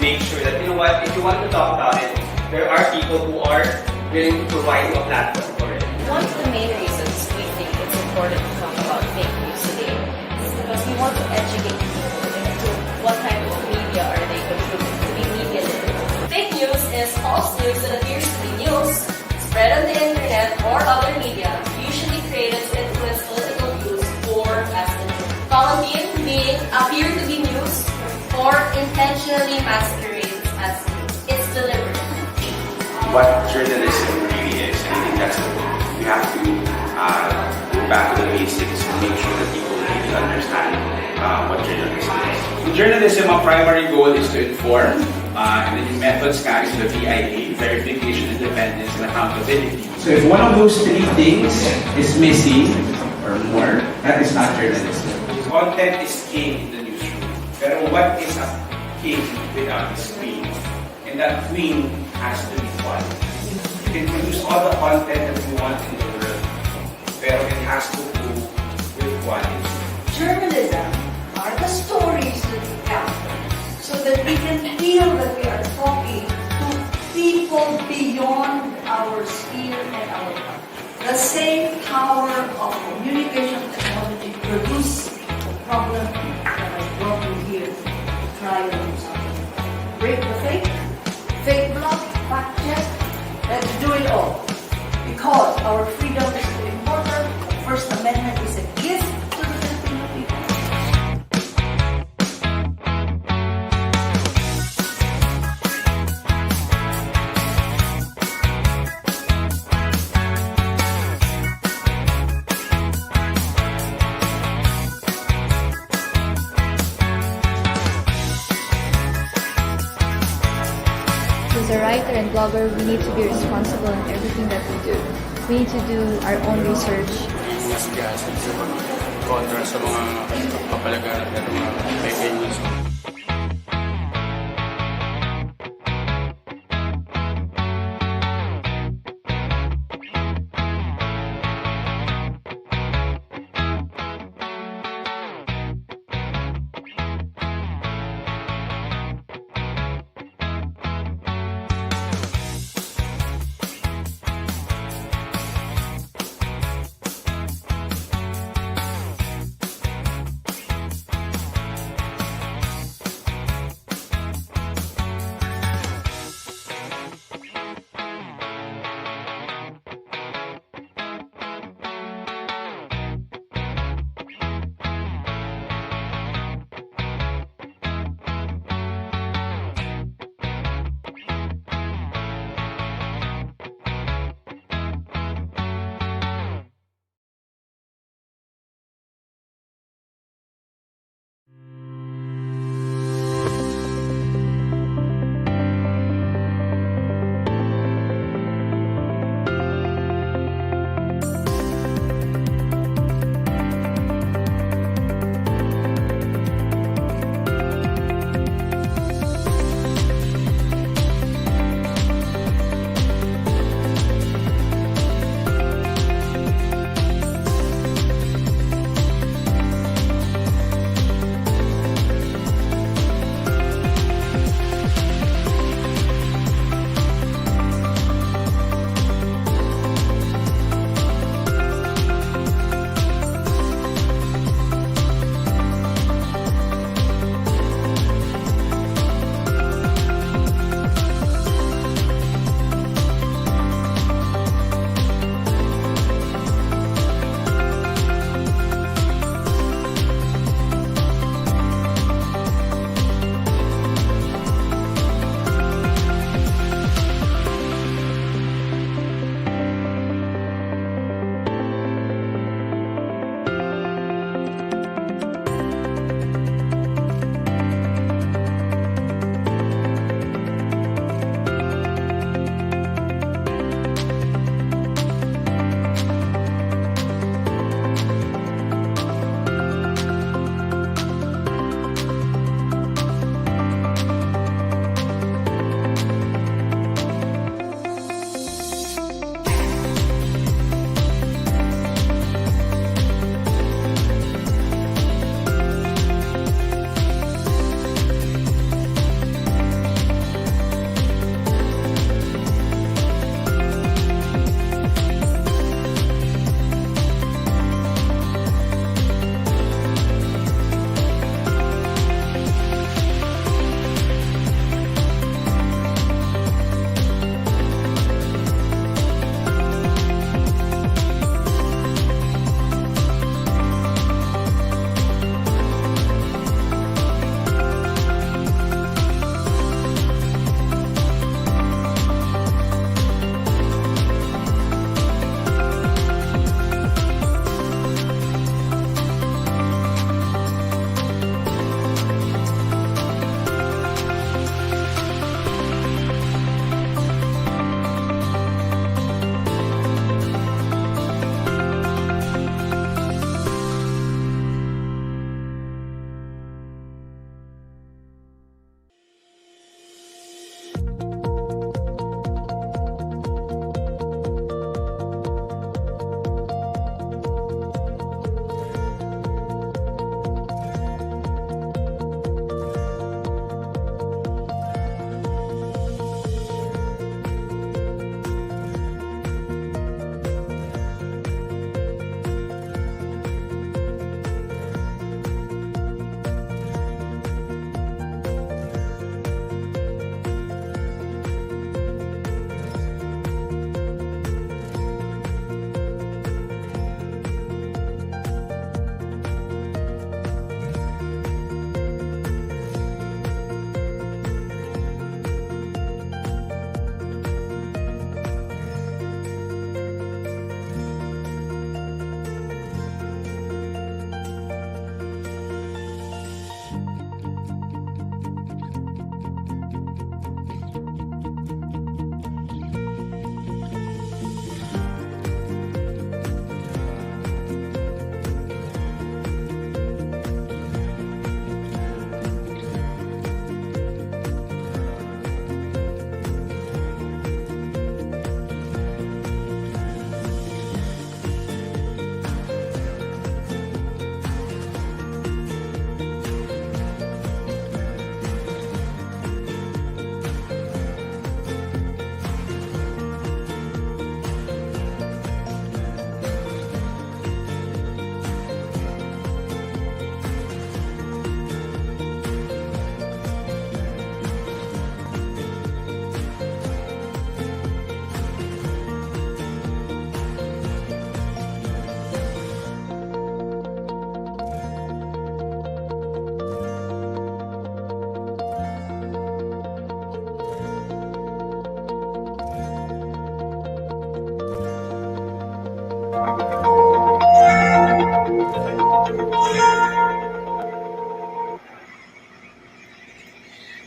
make sure that, you know what, if you want to talk about it, there are people who are willing to provide you a platform for it. One of the main reasons we think it's important to talk about fake news today is because we want to educate people into what type of media are they consuming to be media literate. Fake news is false news that appears to be news, spread on the internet or other media, usually created to influence political views or as the truth. Column being appear to be news or intentionally masquerades as news. It's deliberate. What journalism really is, I think that's we have to go back to the basics to make sure that people really understand what journalism is. In journalism, our primary goal is to inform, and then the methods is the VIA, verification, independence, and accountability. So if one of those three things is missing or more, that is not journalism. Content is king in the newsroom. Pero what is a king without his queen? And that queen has to be fun. You can produce all the content that you want in the world, pero it has to do with quality. Journalism are the stories that we tell, so that we can feel that we are talking to people beyond our sphere and our country. The same power of communication technology produce the problem that I brought you here to try and do something. Break the fake block, fact check, let's do it all. Because our freedom is so important, the First Amendment is a gift to the Filipino people. As a writer and blogger, we need to be responsible in everything that we do. We need to do our own research. Mas gas kontra sa mga papalagaran at mga fake news.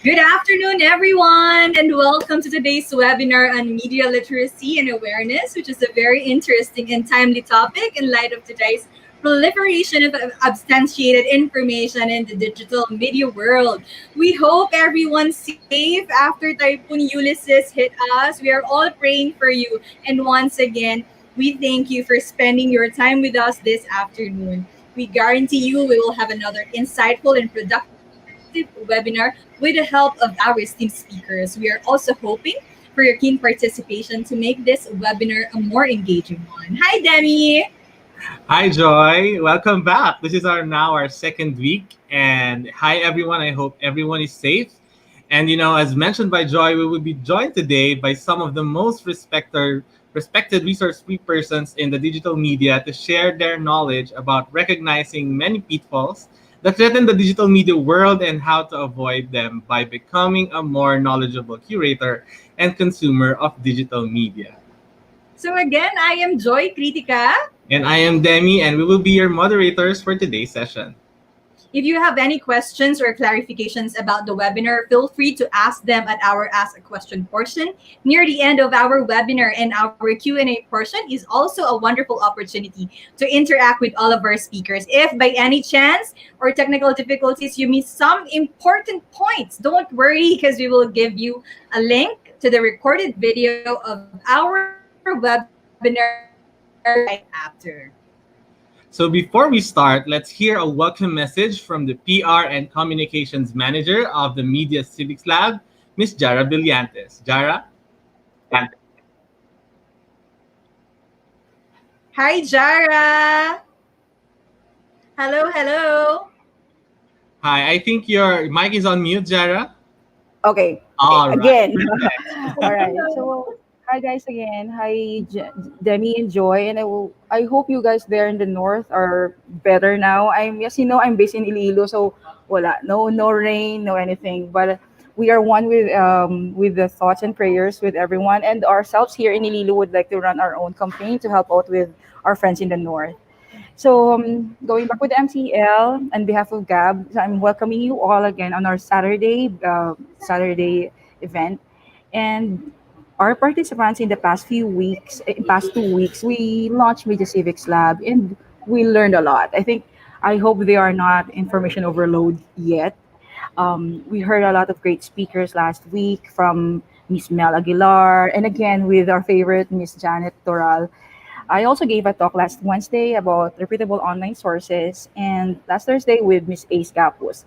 Good afternoon, everyone, and welcome to today's webinar on media literacy and awareness, which is a very interesting and timely topic in light of today's proliferation of substantiated information in the digital media world. We hope everyone's safe after Typhoon Ulysses hit us. We are all praying for you. And once again, we thank you for spending your time with us this afternoon. We guarantee you we will have another insightful and productive webinar with the help of our esteemed speakers. We are also hoping for your keen participation to make this webinar a more engaging one. Hi, Demi! Hi, Joy. Welcome back. This is our second week, and hi everyone. I hope everyone is safe. And as mentioned by Joy, we will be joined today by some of the most respected resource persons in the digital media to share their knowledge about recognizing many pitfalls that threaten the digital media world and how to avoid them by becoming a more knowledgeable curator and consumer of digital media. So again, I am Joy Kritika. And I am Demi, and we will be your moderators for today's session. If you have any questions or clarifications about the webinar, feel free to ask them at our Ask a Question portion near the end of our webinar, and our Q&A portion is also a wonderful opportunity to interact with all of our speakers. If by any chance or technical difficulties you miss some important points, don't worry, because we will give you a link to the recorded video of our webinar right after. So before we start, let's hear a welcome message from the PR and Communications Manager of the Media Civics Lab, Ms. Jara Brillantes. Jara? Hi, Jara! Hello, hello! Hi, I think your mic is on mute, Jara. Okay. All right. Again. All right. So, hi guys again. Hi Demi and Joy, and I hope you guys there in the north are better now. I'm based in Iloilo, so wala no rain, no anything, but we are one with the thoughts and prayers with everyone, and ourselves here in Iloilo would like to run our own campaign to help out with our friends in the north. So, going back with the MCL, on behalf of Gab, so I'm welcoming you all again on our Saturday event. And our participants in the past 2 weeks, we launched Media Civics Lab, and we learned a lot. I hope they are not information overload yet. We heard a lot of great speakers last week from Miss Mel Aguilar, and again with our favorite Miss Janet Toral. I also gave a talk last Wednesday about reputable online sources, and last Thursday with Miss Ace Gapus.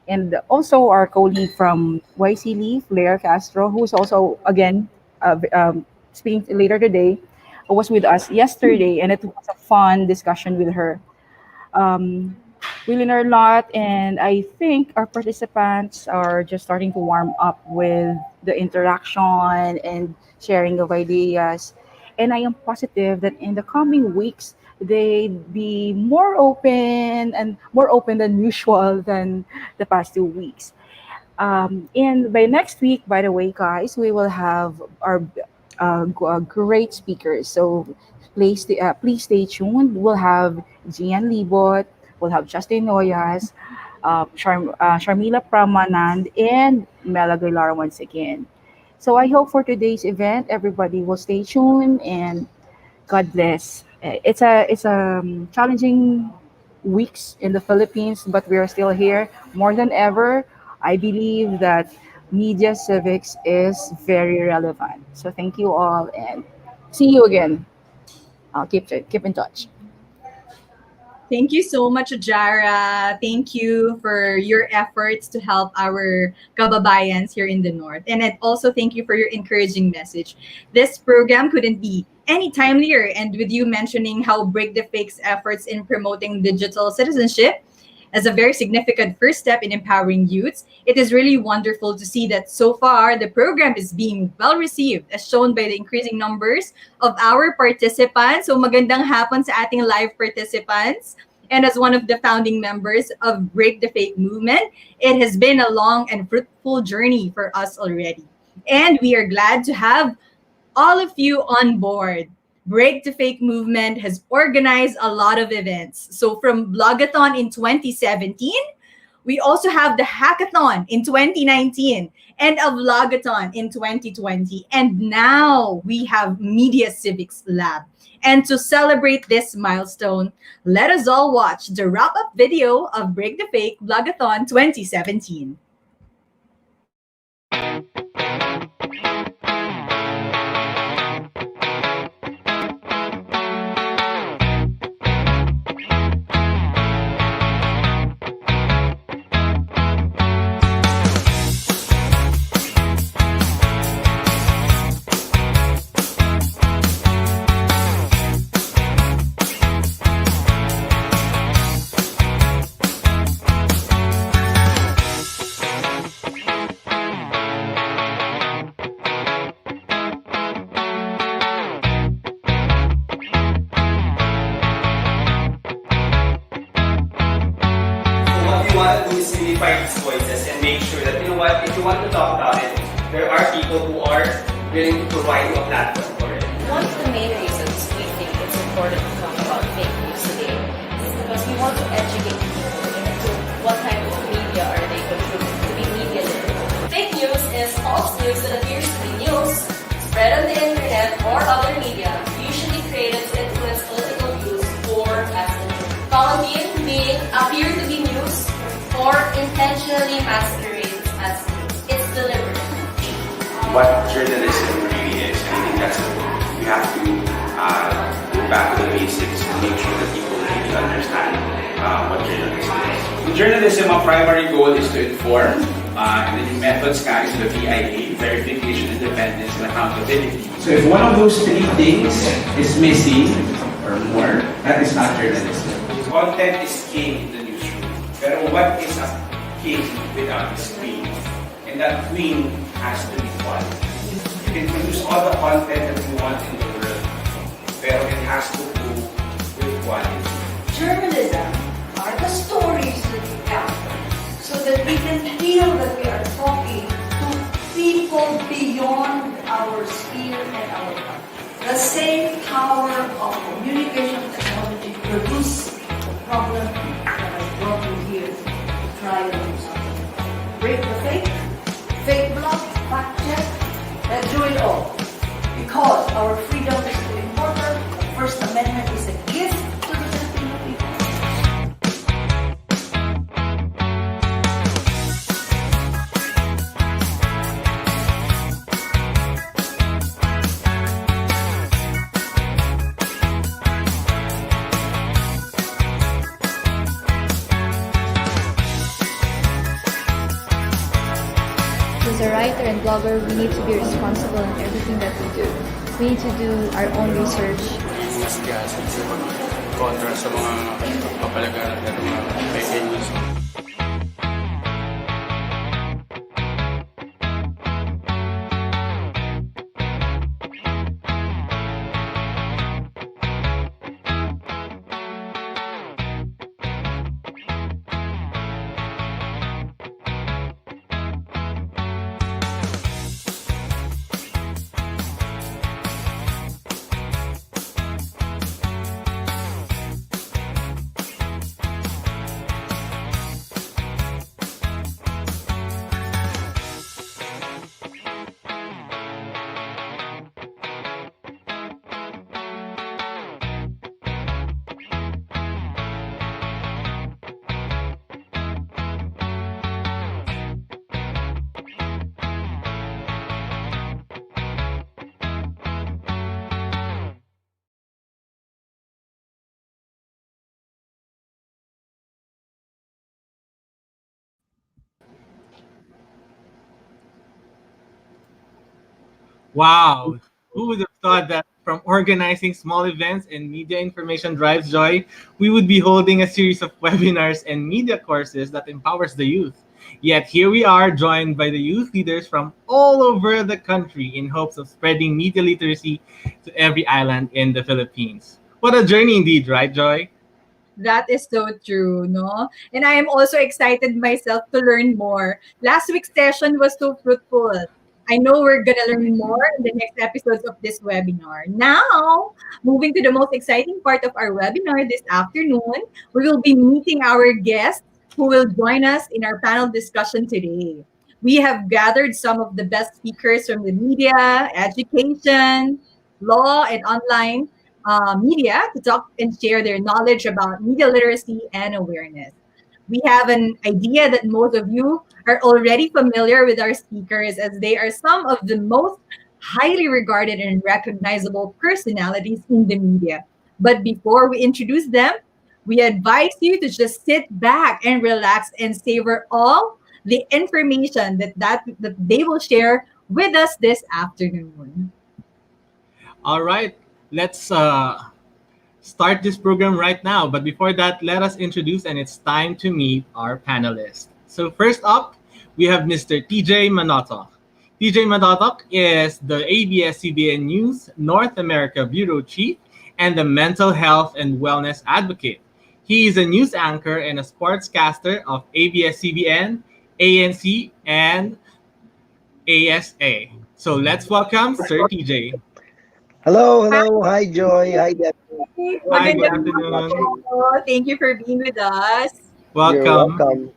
And also our colleague from YC Leaf, Blair Castro, who's also, again, speaking later today, was with us yesterday, and it was a fun discussion with her. Um, we learned a lot, and I think our participants are just starting to warm up with the interaction and sharing of ideas. And I am positive that in the coming weeks, they'd be more open than usual than the past 2 weeks. And by next week, by the way, guys, we will have our great speakers. So please stay tuned. We'll have Gian Libot, we'll have Justin Noyas, Sharmila Pramanand, and Mel Aguilar once again. So I hope for today's event, everybody will stay tuned, and God bless. It's a challenging weeks in the Philippines, but we are still here more than ever. I believe that media civics is very relevant. So thank you all, and see you again. I'll keep in touch. Thank you so much, Jara. Thank you for your efforts to help our kababayans here in the North. And also thank you for your encouraging message. This program couldn't be any timelier. And with you mentioning how Break the Fake's efforts in promoting digital citizenship as a very significant first step in empowering youths, it is really wonderful to see that so far the program is being well received, as shown by the increasing numbers of our participants. So magandang hapon sa ating live participants. And as one of the founding members of Break the Fake movement, it has been a long and fruitful journey for us already. And we are glad to have all of you on board. Break the Fake movement has organized a lot of events. So from Blogathon in 2017, We also have the hackathon in 2019 and a vlogathon in 2020. And now we have Media Civics Lab. And to celebrate this milestone, let us all watch the wrap up video of Break the Fake Vlogathon 2017. So what we want to do is unify these voices and make sure that, you know what, if you want to talk about it, there are people who are willing to provide you a platform for it. One of the main reasons we think it's important to talk about fake news today is because we want to educate people into what type of media are they consuming to be media literate. Fake news is false news that appears to be news, spread on the internet or other media, usually created to influence political views or messaging. Volunteer being appear to be news or intentionally masquerades as news. It's deliberate. What journalism really is, I think that's we have to go back to the basics to make sure that people really understand what journalism is. In journalism, our primary goal is to inform, and then yung methods nga is the VIA, verification, independence, and accountability. So if one of those three things is missing or more, that is not journalism. Content is king in the newsroom. Pero what is a king without his queen? And that queen has to be quality. You can produce all the content that you want in the world, pero it has to do with quality. Journalism are the stories that we tell so that we can feel that we are talking to people beyond our sphere and our country. The same power of communication technology produce the problem that I brought you here to try and do something. Break the fake block, fact check, let's do it all. Because our freedom is too important, the First Amendment is a gift to the Filipino people. As a writer and blogger, we need to be responsible in everything that we do. We need to do our own research. Mas gasan sa kontra sa mga kapalagaran at mga fake news. Wow. Who would have thought that from organizing small events and media information drives joy, we would be holding a series of webinars and media courses that empowers the youth. Yet here we are, joined by the youth leaders from all over the country in hopes of spreading media literacy to every island in the Philippines. What a journey indeed, right, Joy? That is so true, no? And I am also excited myself to learn more. Last week's session was so fruitful. I know we're gonna learn more in the next episodes of this webinar. Now, moving to the most exciting part of our webinar this afternoon, we will be meeting our guests who will join us in our panel discussion today. We have gathered some of the best speakers from the media, education, law, and online media to talk and share their knowledge about media literacy and awareness. We have an idea that most of you are already familiar with our speakers, as they are some of the most highly regarded and recognizable personalities in the media. But before we introduce them, we advise you to just sit back and relax and savor all the information that they will share with us this afternoon. All right, let's start this program right now. But before that, let us introduce and it's time to meet our panelists. So first up, we have Mr. TJ Manotok. TJ Manotok is the ABS-CBN News North America Bureau Chief and the Mental Health and Wellness Advocate. He is a news anchor and a sportscaster of ABS-CBN, ANC, and ASA. So let's welcome Sir TJ. Hello, Hi, hello. Hi, Joy. Hi, Deb. Hi, good magandang Everyone afternoon. watching. umaga. Thank you for being with us. You're Welcome. welcome.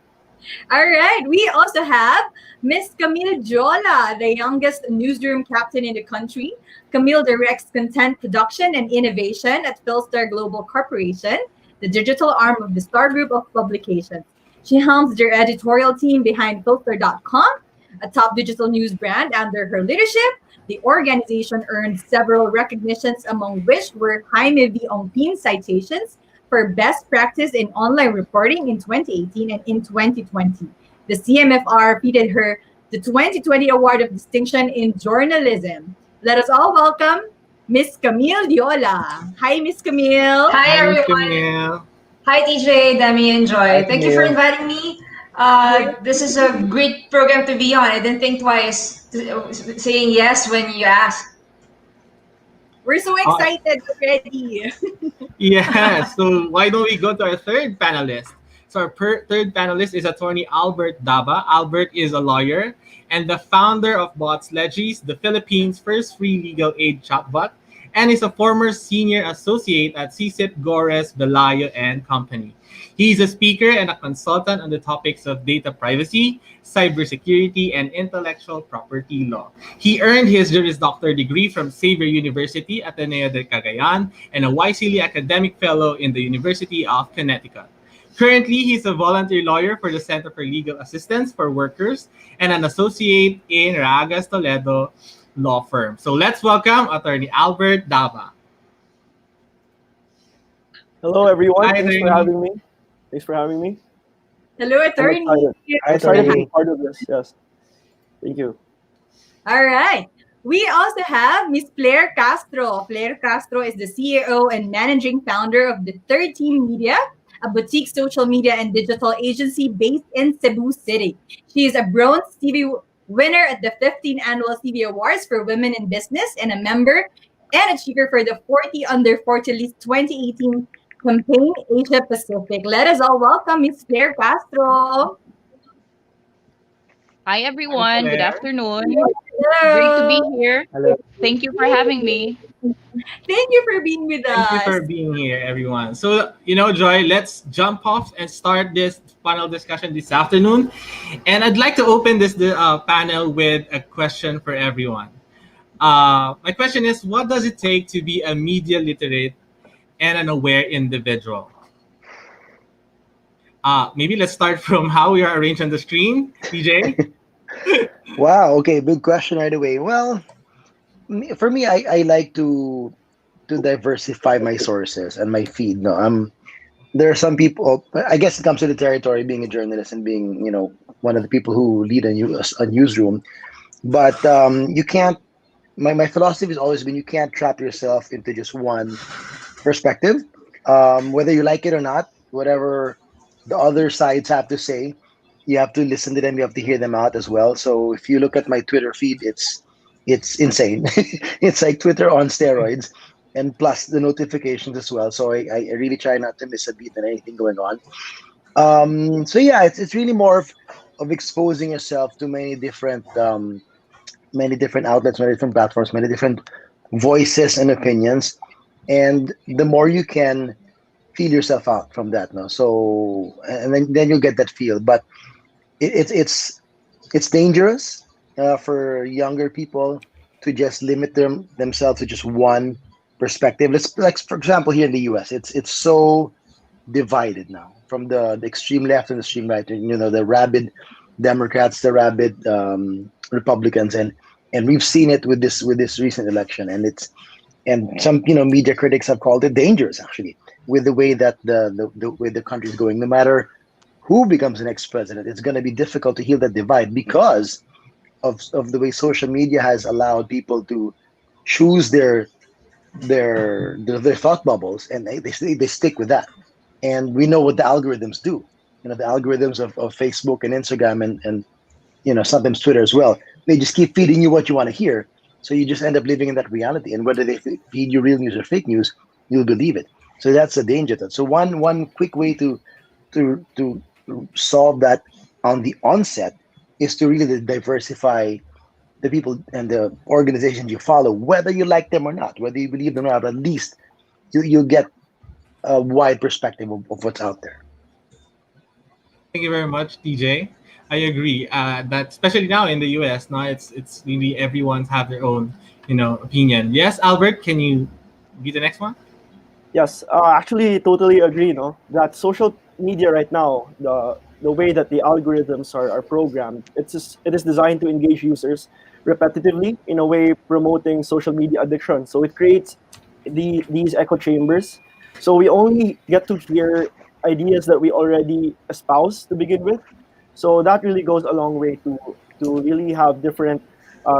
All right. We also have Miss Camille Jola, the youngest newsroom captain in the country. Camille directs content production and innovation at Philstar Global Corporation, the digital arm of the Star Group of Publications. She helms their editorial team behind Philstar.com, a top digital news brand. Under her leadership, the organization earned several recognitions, among which were Jaime V. Ongpin citations for best practice in online reporting in 2018 and in 2020. The CMFR feted her the 2020 Award of Distinction in Journalism. Let us all welcome Miss Camille Diola. Hi, Miss Camille. Hi Hi, Miss everyone. Camille. Hi TJ, Demi, and Hi, Joy. Thank you for Camille. inviting me. We're, This is a great program to be on. I didn't think twice saying yes when you asked. we're so Uh, excited already. yeah, so why don't we go to our third panelist? So our third panelist is attorney Albert Daba. Albert is a lawyer and the founder of Bots Legis, the Philippines' first free legal aid chatbot, and is a former senior associate at CSIP Gores, Belayo and Company. He's a speaker and a consultant on the topics of data privacy, cybersecurity, and intellectual property law. He earned his Juris Doctor degree from Xavier University, Ateneo de Cagayan, and a Wisely Academic Fellow in the University of Connecticut. Currently, he's a volunteer lawyer for the Center for Legal Assistance for Workers and an associate in Ragas Toledo Law Firm. So let's welcome Attorney Albert Dava. Hello, everyone. Hi, Thanks for attorney. having me. Thanks for having me. Hello, I'm attorney. excited. Hi, I'm excited to be attorney. part of this. Yes. Thank you. All right. We also have Miss Claire Castro. Claire Castro is the CEO and managing founder of the 13 Media, a boutique social media and digital agency based in Cebu City. She is a bronze TV winner at the 15th Annual TV Awards for Women in Business and a member and a speaker for the 40 Under 40 List 2018 campaign Asia Pacific. Let us all welcome Miss Claire Castro. Hi Hi, everyone, good Claire. afternoon. Great to be Hello. here. Hello. Thank you for having me. Thank you for being with Thank you us. for being here, everyone. So, Joy, let's jump off and start this panel discussion this afternoon. And I'd like to open this panel with a question for everyone. My question is, what does it take to be a media literate and an aware individual? Maybe let's start from how we are arranged on the screen. TJ? Wow. Okay. Big question right away. Well, for me, I like to diversify my sources and my feed. No, there are some people. I guess it comes to the territory being a journalist and being one of the people who lead a newsroom. But you can't. My philosophy has always been you can't trap yourself into just one perspective, whether you like it or not, whatever the other sides have to say, you have to listen to them. You have to hear them out as well. So if you look at my Twitter feed, it's insane. It's like Twitter on steroids, and plus the notifications as well. So I really try not to miss a beat and anything going on. So yeah, it's really more of exposing yourself to many different outlets, many different platforms, many different voices and opinions. And the more you can feel yourself out from that. No, so and then you'll get that feel. But it's dangerous for younger people to just limit themselves to just one perspective. Let's like for example here in the U.S. It's so divided now from the extreme left and the extreme right. You know, the rabid Democrats, the rabid Republicans, and we've seen it with this recent election, and it's and some media critics have called it dangerous actually with the way that the way the country is going. No matter who becomes the next president, it's going to be difficult to heal that divide because of the way social media has allowed people to choose their thought bubbles, and they stick with that. And we know what the algorithms do. The algorithms of Facebook and Instagram and sometimes Twitter as well. They just keep feeding you what you want to hear, so you just end up living in that reality. And whether they feed you real news or fake news, you'll believe it. So that's a danger. So one quick way to solve that on the onset is to really diversify the people and the organizations you follow, whether you like them or not, whether you believe them or not. At least you'll get a wide perspective of what's out there. Thank you very much, DJ. I agree that especially now in the US, now it's really everyone's have their own opinion. Yes, Albert, can you be the next one? Yes, actually, totally agree. No, that social media right now, the way that the algorithms are programmed, it is designed to engage users repetitively in a way promoting social media addiction. So it creates these echo chambers. So we only get to hear ideas that we already espouse to begin with. So that really goes a long way to really have different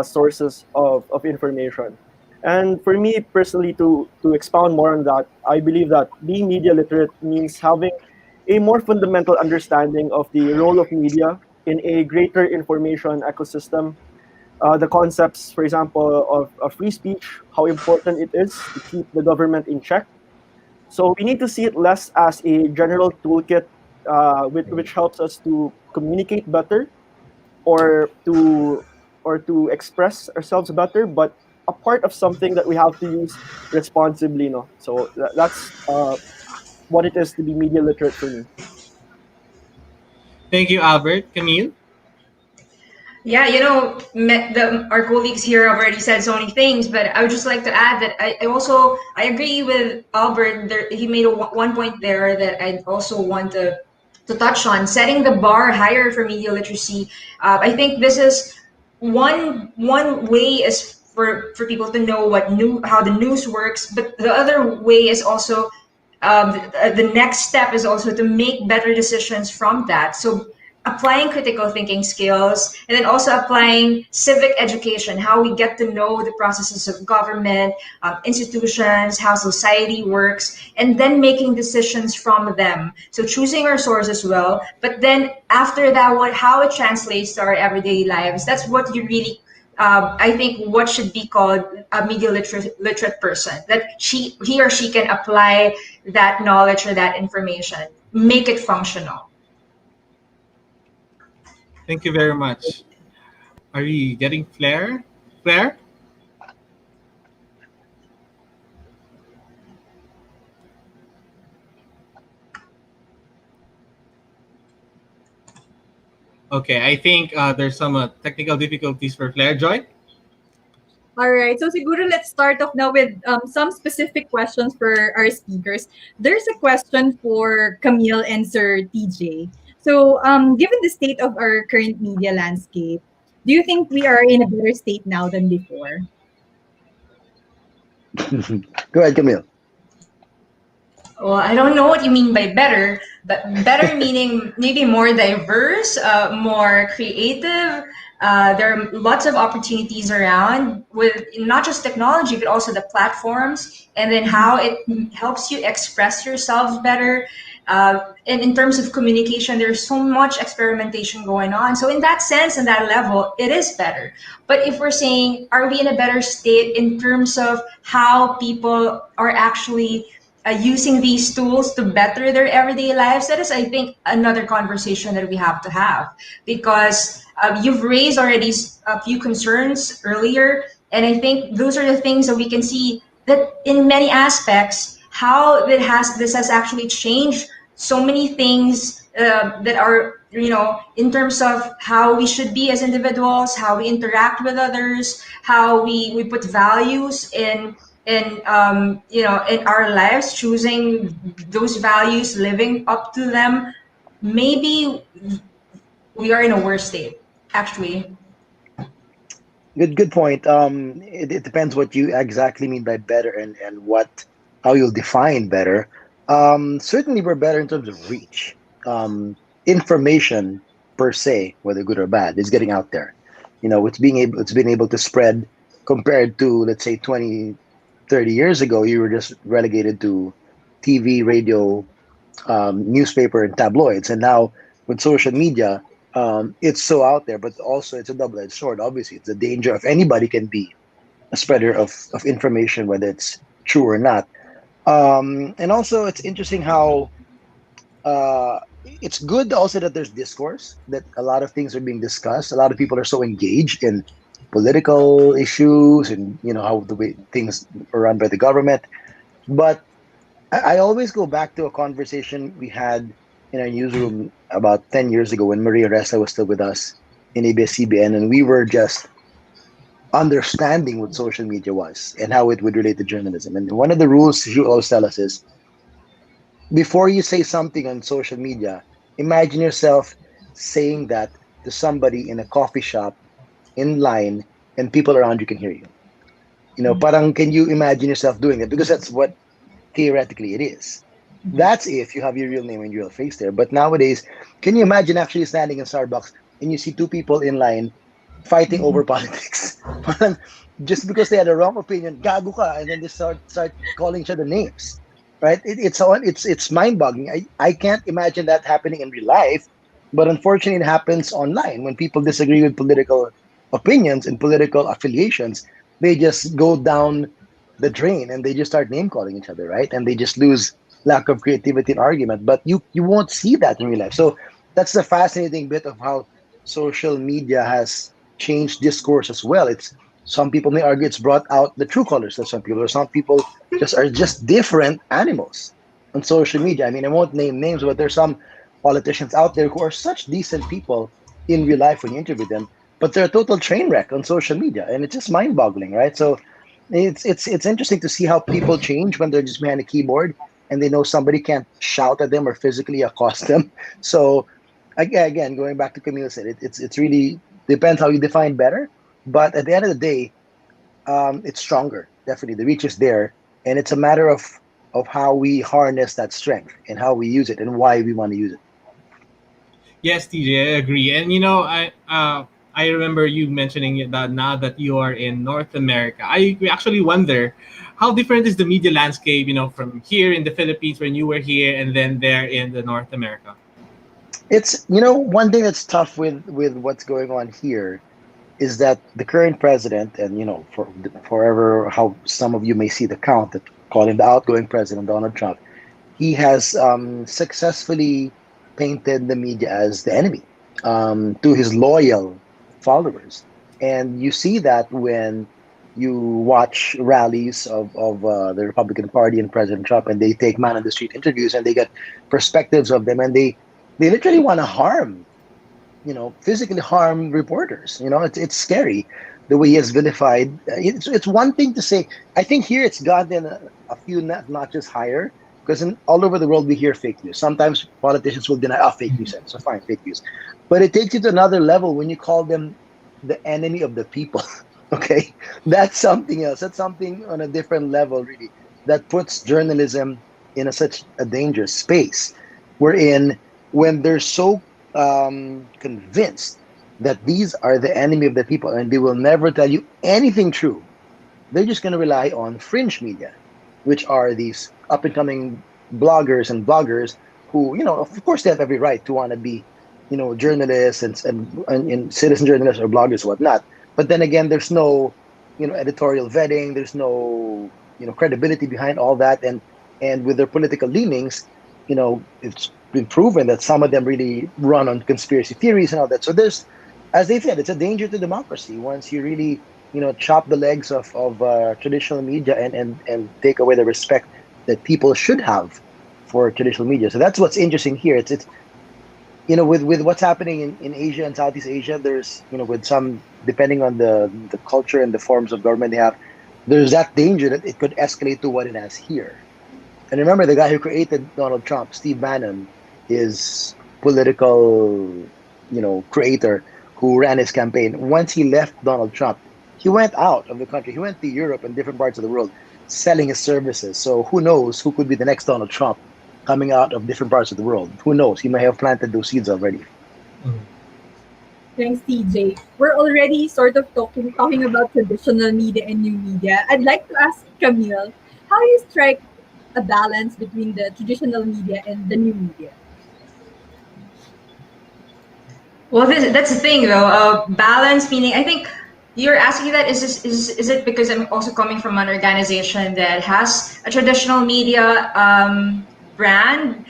sources of information. And for me personally, to expound more on that, I believe that being media literate means having a more fundamental understanding of the role of media in a greater information ecosystem. The concepts, for example, of free speech, how important it is to keep the government in check. So we need to see it less as a general toolkit which helps us to communicate better or to express ourselves better, but a part of something that we have to use responsibly. No, so that's what it is to be media literate for me. Thank you, Albert. Camille? Yeah, our colleagues here have already said so many things, but I would just like to add that I agree with Albert. He made one point there that I also want to touch on, setting the bar higher for media literacy. I think this is one way is for people to know how the news works, but the other way is also the next step is also to make better decisions from that. So applying critical thinking skills and then also applying civic education, how we get to know the processes of government, institutions, how society works, and then making decisions from them. So choosing our sources well, but then after that, how it translates to our everyday lives, that's what you really I think what should be called a media literate person, that he or she can apply that knowledge or that information, make it functional. Thank you very much. Are we getting Claire? Claire? Okay, I think there's some technical difficulties for Claire. Joy? All right. So siguro let's start off now with some specific questions for our speakers. There's a question for Camille and Sir TJ. So given the state of our current media landscape, do you think we are in a better state now than before? Go ahead, Camille. Well, I don't know what you mean by better, but better meaning maybe more diverse, more creative. There are lots of opportunities around with not just technology, but also the platforms, and then how it helps you express yourselves better. And in terms of communication, there's so much experimentation going on. So in that sense, in that level, it is better. But if we're saying, are we in a better state in terms of how people are actually using these tools to better their everyday lives, that is, I think, another conversation that we have to have, because you've raised already a few concerns earlier, and I think those are the things that we can see that in many aspects how this has actually changed so many things that are, in terms of how we should be as individuals, how we interact with others, how we put values in our lives, choosing those values, living up to them. Maybe we are in a worse state, actually. Good point. It depends what you exactly mean by better, and what how you'll define better. Certainly, we're better in terms of reach. Information per se, whether good or bad, is getting out there. It's been able to spread compared to, let's say, 20, 30 years ago. You were just relegated to TV, radio, newspaper, and tabloids. And now with social media, it's so out there, but also it's a double-edged sword. Obviously, it's a danger of anybody can be a spreader of information, whether it's true or not. And also, it's interesting how it's good also that there's discourse, that a lot of things are being discussed. A lot of people are so engaged in political issues, and how the way things are run by the government. But I always go back to a conversation we had in our newsroom about 10 years ago when Maria Ressa was still with us in ABS-CBN, and we were just understanding what social media was and how it would relate to journalism. And one of the rules she always tell us is, before you say something on social media, imagine yourself saying that to somebody in a coffee shop, in line, and people around you can hear you. Parang, can you imagine yourself doing it? Because that's what theoretically it is. That's if you have your real name and your real face there. But nowadays, can you imagine actually standing in Starbucks and you see two people in line fighting over politics? Parang, just because they had a wrong opinion, gago ka, and then they start calling each other names, right? It's mind boggling. I can't imagine that happening in real life, but unfortunately, it happens online when people disagree with political opinions and political affiliations. They just go down the drain and they just start name calling each other, right? And they just lose lack of creativity and argument. But you won't see that in real life. So that's the fascinating bit of how social media has changed discourse as well. It's Some people may argue it's brought out the true colors of some people, or some people just are just different animals on social media. I mean, I won't name names, but there's some politicians out there who are such decent people in real life when you interview them, but they're a total train wreck on social media, and it's just mind-boggling, right? So it's interesting to see how people change when they're just behind a keyboard and they know somebody can't shout at them or physically accost them. So again, going back to Camille said, it's really depends how you define better. But at the end of the day, it's stronger. Definitely, the reach is there, and it's a matter of how we harness that strength and how we use it and why we want to use it. Yes, TJ, I agree. And I remember you mentioning that now that you are in North America, I actually wonder how different is the media landscape, from here in the Philippines when you were here and then there in the North America. It's one thing that's tough with what's going on here is that the current president, and for forever how some of you may see the count that call him the outgoing president Donald Trump, he has successfully painted the media as the enemy to his loyal followers. And you see that when you watch rallies of the Republican Party and President Trump, and they take man on the street interviews and they get perspectives of them, and they literally want to harm, physically harm reporters. It's scary the way he has vilified. It's one thing to say. I think here it's gotten a few notches higher, because all over the world we hear fake news. Sometimes politicians will deny, fake news, so fine, fake news. But it takes you to another level when you call them the enemy of the people. Okay, that's something else. That's something on a different level, really. That puts journalism in such a dangerous space. Wherein, when they're so convinced that these are the enemy of the people and they will never tell you anything true, they're just going to rely on fringe media, which are these up and coming bloggers and bloggers who, of course, they have every right to want to be, journalists and citizen journalists or bloggers or whatnot. But then again, there's no, editorial vetting. There's no, credibility behind all that. And with their political leanings, it's been proven that some of them really run on conspiracy theories and all that. So there's, as they said, it's a danger to democracy once you really, chop the legs of traditional media and take away the respect that people should have for traditional media. So that's what's interesting here. It's with what's happening in Asia and Southeast Asia, there's with some depending on the culture and the forms of government they have, there's that danger that it could escalate to what it has here. And remember, the guy who created Donald Trump, Steve Bannon, his political, creator who ran his campaign. Once he left Donald Trump, he went out of the country. He went to Europe and different parts of the world selling his services. So who knows who could be the next Donald Trump coming out of different parts of the world? Who knows? He may have planted those seeds already. Thanks, TJ. We're already sort of talking about traditional media and new media. I'd like to ask Camille, how do you strike a balance between the traditional media and the new media? Well, that's the thing, though. Balance meaning, I think you're asking that is it because I'm also coming from an organization that has a traditional media brand?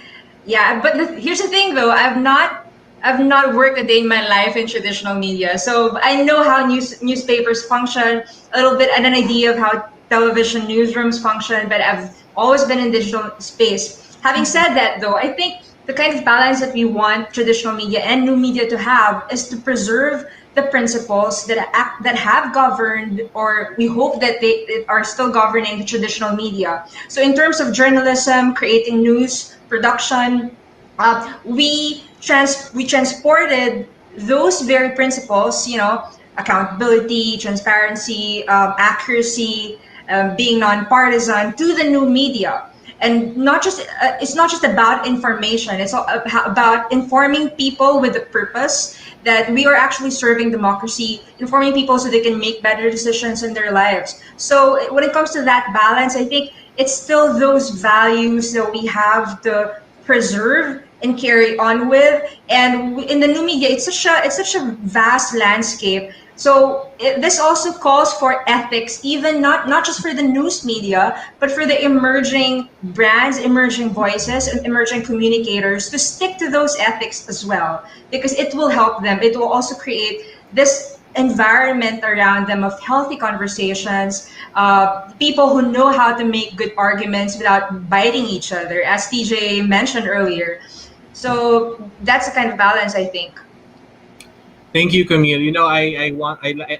Yeah, but here's the thing, though. I've not worked a day in my life in traditional media, so I know how newspapers function a little bit, and an idea of how television newsrooms function. But I've always been in digital space. Having said that, though, I think the kind of balance that we want traditional media and new media to have is to preserve the principles that have governed, or we hope that they are still governing the traditional media. So in terms of journalism, creating news, production, we transported those very principles, accountability, transparency, accuracy, being nonpartisan, to the new media. And not just it's not just about information. It's all about informing people with the purpose that we are actually serving democracy, informing people so they can make better decisions in their lives. So when it comes to that balance, I think it's still those values that we have to preserve and carry on with. And in the new media, it's such a vast landscape. So this also calls for ethics, even not just for the news media, but for the emerging brands, emerging voices, and emerging communicators to stick to those ethics as well, because it will help them. It will also create this environment around them of healthy conversations, people who know how to make good arguments without biting each other, as TJ mentioned earlier. So that's the kind of balance, I think. Thank you, Camille. I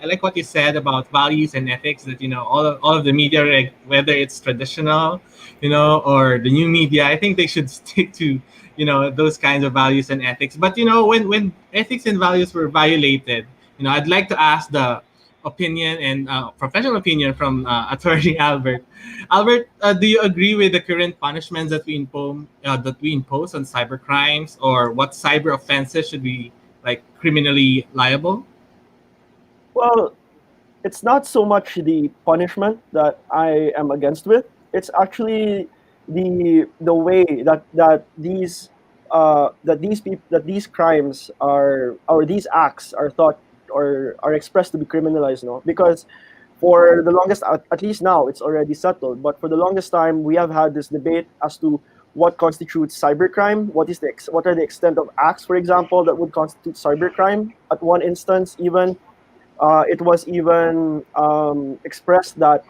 like what you said about values and ethics. That all of the media, whether it's traditional, or the new media, I think they should stick to those kinds of values and ethics. But when ethics and values were violated, I'd like to ask the opinion and professional opinion from Attorney Albert. Albert, do you agree with the current punishments that we impose on cyber crimes, or what cyber offenses should be like criminally liable? Well, it's not so much the punishment that I am against with. It's actually the way that these crimes are, or these acts are thought or are expressed to be criminalized. No, because for the longest, at least now it's already settled. But for the longest time, we have had this debate as to what constitutes cybercrime. What are the extent of acts, for example, that would constitute cybercrime? At one instance, even it was even expressed that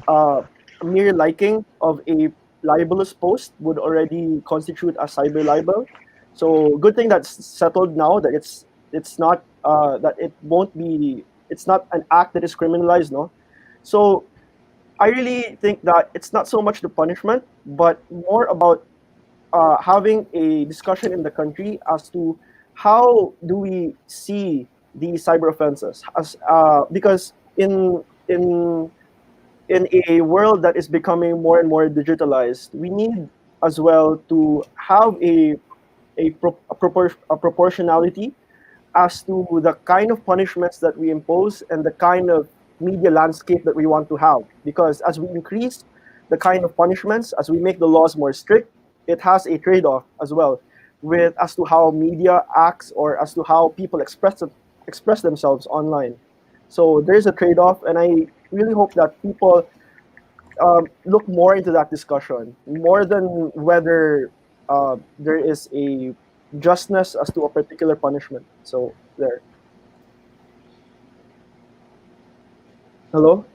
uh, mere liking of a libelous post would already constitute a cyber libel. So good thing that's settled now, that it's not that it won't be it's not an act that is criminalized. No, so I really think that it's not so much the punishment, but more about having a discussion in the country as to how do we see these cyber offenses, as because in a world that is becoming more and more digitalized, we need as well to have a proportionality as to the kind of punishments that we impose and the kind of media landscape that we want to have. Because as we increase the kind of punishments, as we make the laws more strict, it has a trade-off as well with as to how media acts, or as to how people express themselves online. So there's a trade-off, and I really hope that people look more into that discussion, more than whether there is a justness as to a particular punishment. So there. Hello.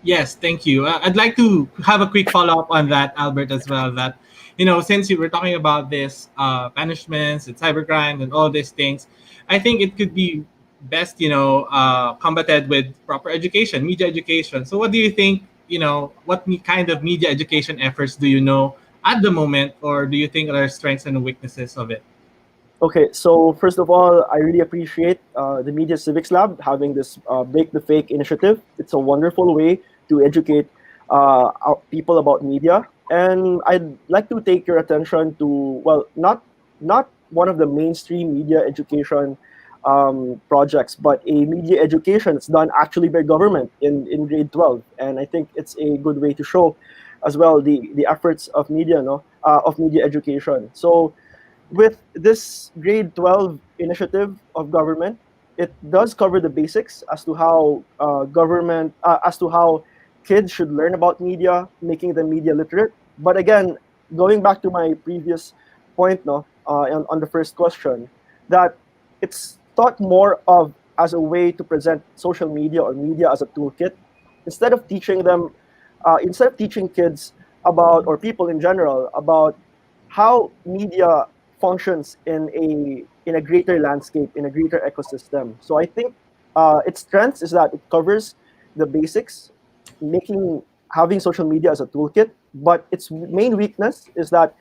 Yes, thank you. I'd like to have a quick follow up on that, Albert, as well. That, since you were talking about this punishments and cybercrime and all these things, I think it could be best, combated with proper education, media education. So, what do you think? What kind of media education efforts do you know at the moment, or do you think are strengths and weaknesses of it? Okay, so first of all, I really appreciate the Media Civics Lab having this Break the Fake initiative. It's a wonderful way to educate our people about media. And I'd like to take your attention to, well, not one of the mainstream media education projects, but a media education that's done actually by government in grade 12. And I think it's a good way to show as well the efforts of media, no, of media education. So with this grade 12 initiative of government, it does cover the basics as to how as to how kids should learn about media, making them media literate. But again, going back to my previous point, no, on the first question, that it's thought more of as a way to present social media or media as a toolkit instead of teaching them, instead of teaching kids about or people in general about how media functions in a greater landscape, in a greater ecosystem. So I think its strengths is that it covers the basics, making having social media as a toolkit. But its main weakness is that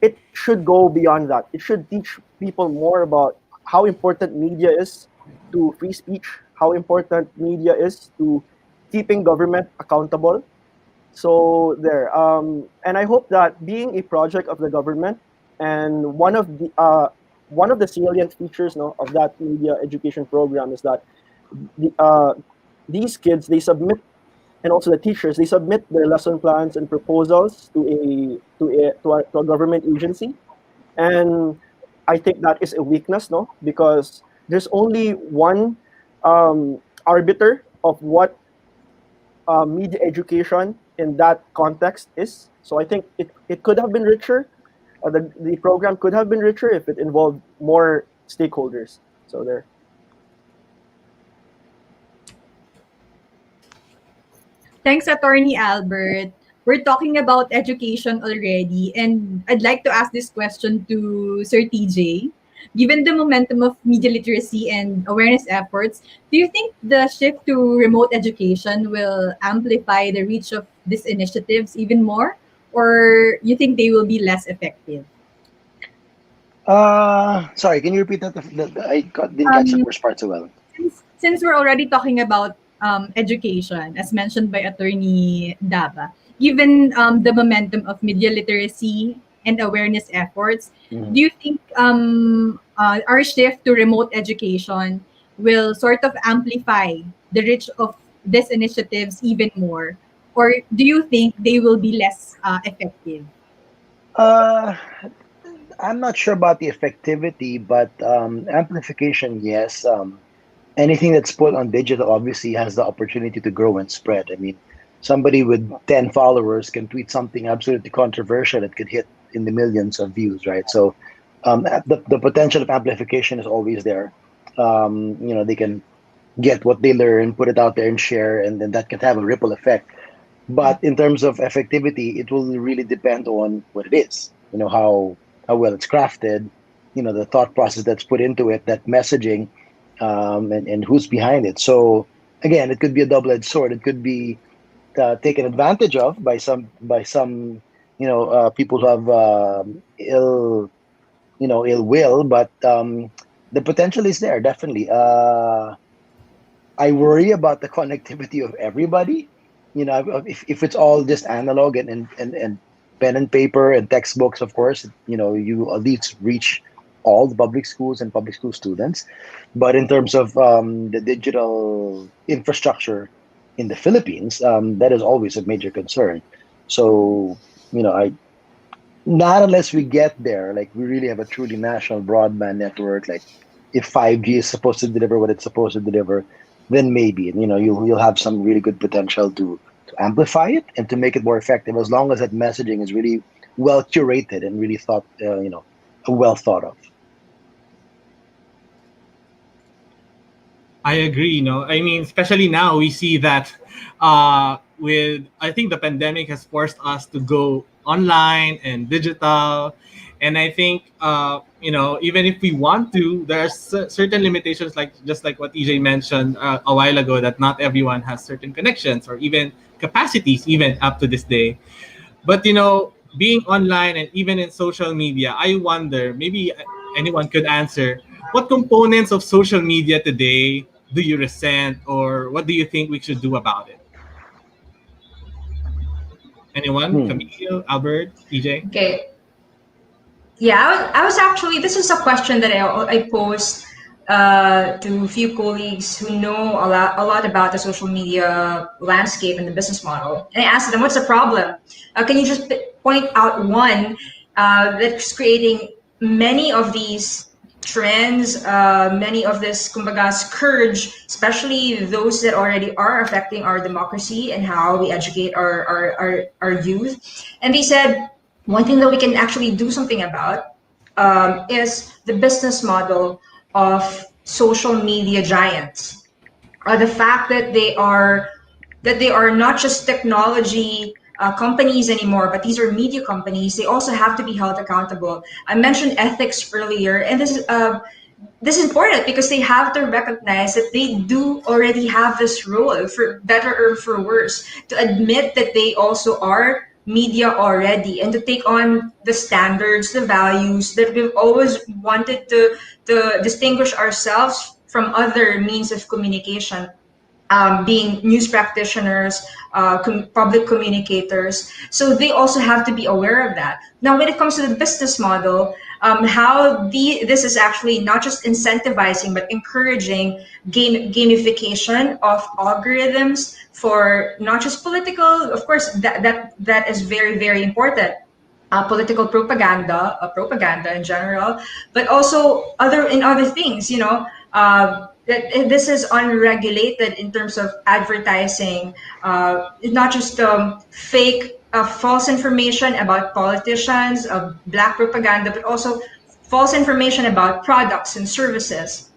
it should go beyond that. It should teach people more about how important media is to free speech, how important media is to keeping government accountable. So there, and I hope that being a project of the government and one of the salient features, no, of that media education program is that the, these kids they submit, and also the teachers they submit their lesson plans and proposals to a government agency, and I think that is a weakness, no, because there's only one arbiter of what media education in that context is. So I think it could have been richer. The program could have been richer if it involved more stakeholders. So there. Thanks, Attorney Albert. We're talking about education already, and I'd like to ask this question to Sir TJ. Given the momentum of media literacy and awareness efforts, do you think the shift to remote education will amplify the reach of these initiatives even more, or you think they will be less effective? Sorry, can you repeat that? Didn't catch the Um, first part so well. since we're already talking about education, as mentioned by Attorney Dava, given the momentum of media literacy and awareness efforts, Mhm. do you think our shift to remote education will sort of amplify the reach of these initiatives even more? Or do you think they will be less effective? Uh, I'm not sure about the effectivity, but amplification, yes. Anything that's put on digital obviously has the opportunity to grow and spread. I mean, somebody with 10 followers can tweet something absolutely controversial that could hit in the millions of views, right? So the potential of amplification is always there. They can get what they learn, put it out there and share, and then that can have a ripple effect. But in terms of effectivity, it will really depend on what it is. How well it's crafted. The thought process that's put into it, that messaging, and who's behind it. So again, it could be a double-edged sword. It could be taken advantage of by some people who have ill will, but the potential is there definitely. I worry about the connectivity of everybody. If it's all just analog and pen and paper and textbooks, of course, you at least reach all the public schools and public school students. But in terms of the digital infrastructure in the Philippines, that is always a major concern. So, I not unless we get there, like we really have a truly national broadband network, like if 5G is supposed to deliver what it's supposed to deliver, then maybe, you'll have some really good potential to amplify it and to make it more effective as long as that messaging is really well curated and really well thought of. I agree. I mean, especially now we see that with I think the pandemic has forced us to go online and digital, and I think even if we want to, there are certain limitations, like just like what EJ mentioned a while ago, that not everyone has certain connections or even capacities, even up to this day. But being online and even in social media, I wonder, maybe anyone could answer, what components of social media today do you resent, or what do you think we should do about it? Anyone? Hmm. Camille, Albert, EJ? Okay. Yeah, I was actually, this is a question that I posed to a few colleagues who know a lot about the social media landscape and the business model. And I asked them, what's the problem? Can you just point out one that's creating many of these trends, many of this kumbaga scourge, especially those that already are affecting our democracy and how we educate our youth. And they said, one thing that we can actually do something about is the business model of social media giants. The fact that they are not just technology companies anymore, but these are media companies. They also have to be held accountable. I mentioned ethics earlier, and this is important because they have to recognize that they do already have this role, for better or for worse, to admit that they also are media already, and to take on the standards, the values that we've always wanted to distinguish ourselves from other means of communication, being news practitioners, public communicators. So they also have to be aware of that. Now, when it comes to the business model, how this is actually not just incentivizing but encouraging gamification of algorithms for not just political. Of course, that is very, very important. Political propaganda, propaganda in general, but also other things. That this is unregulated in terms of advertising, not just fake, false information about politicians, black propaganda, but also false information about products and services,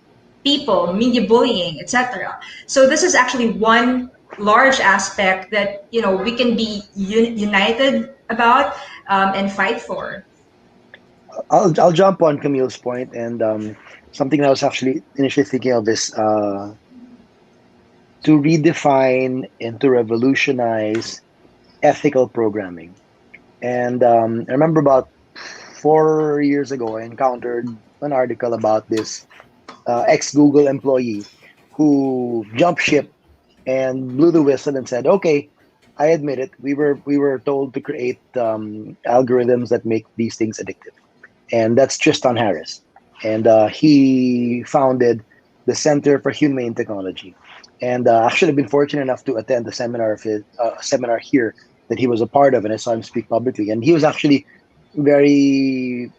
people, media bullying, etc. So this is actually one large aspect that we can be united about, and fight for. I'll jump on Camille's point, and something I was actually initially thinking of is to redefine and to revolutionize ethical programming. And I remember about 4 years ago, I encountered an article about this ex Google employee who jumped ship and blew the whistle and said, "Okay, I admit it. We were told to create algorithms that make these things addictive." And that's Tristan Harris. And he founded the Center for Humane Technology. And actually, I've been fortunate enough to attend the seminar of his seminar here that he was a part of, and I saw him speak publicly. And he was actually very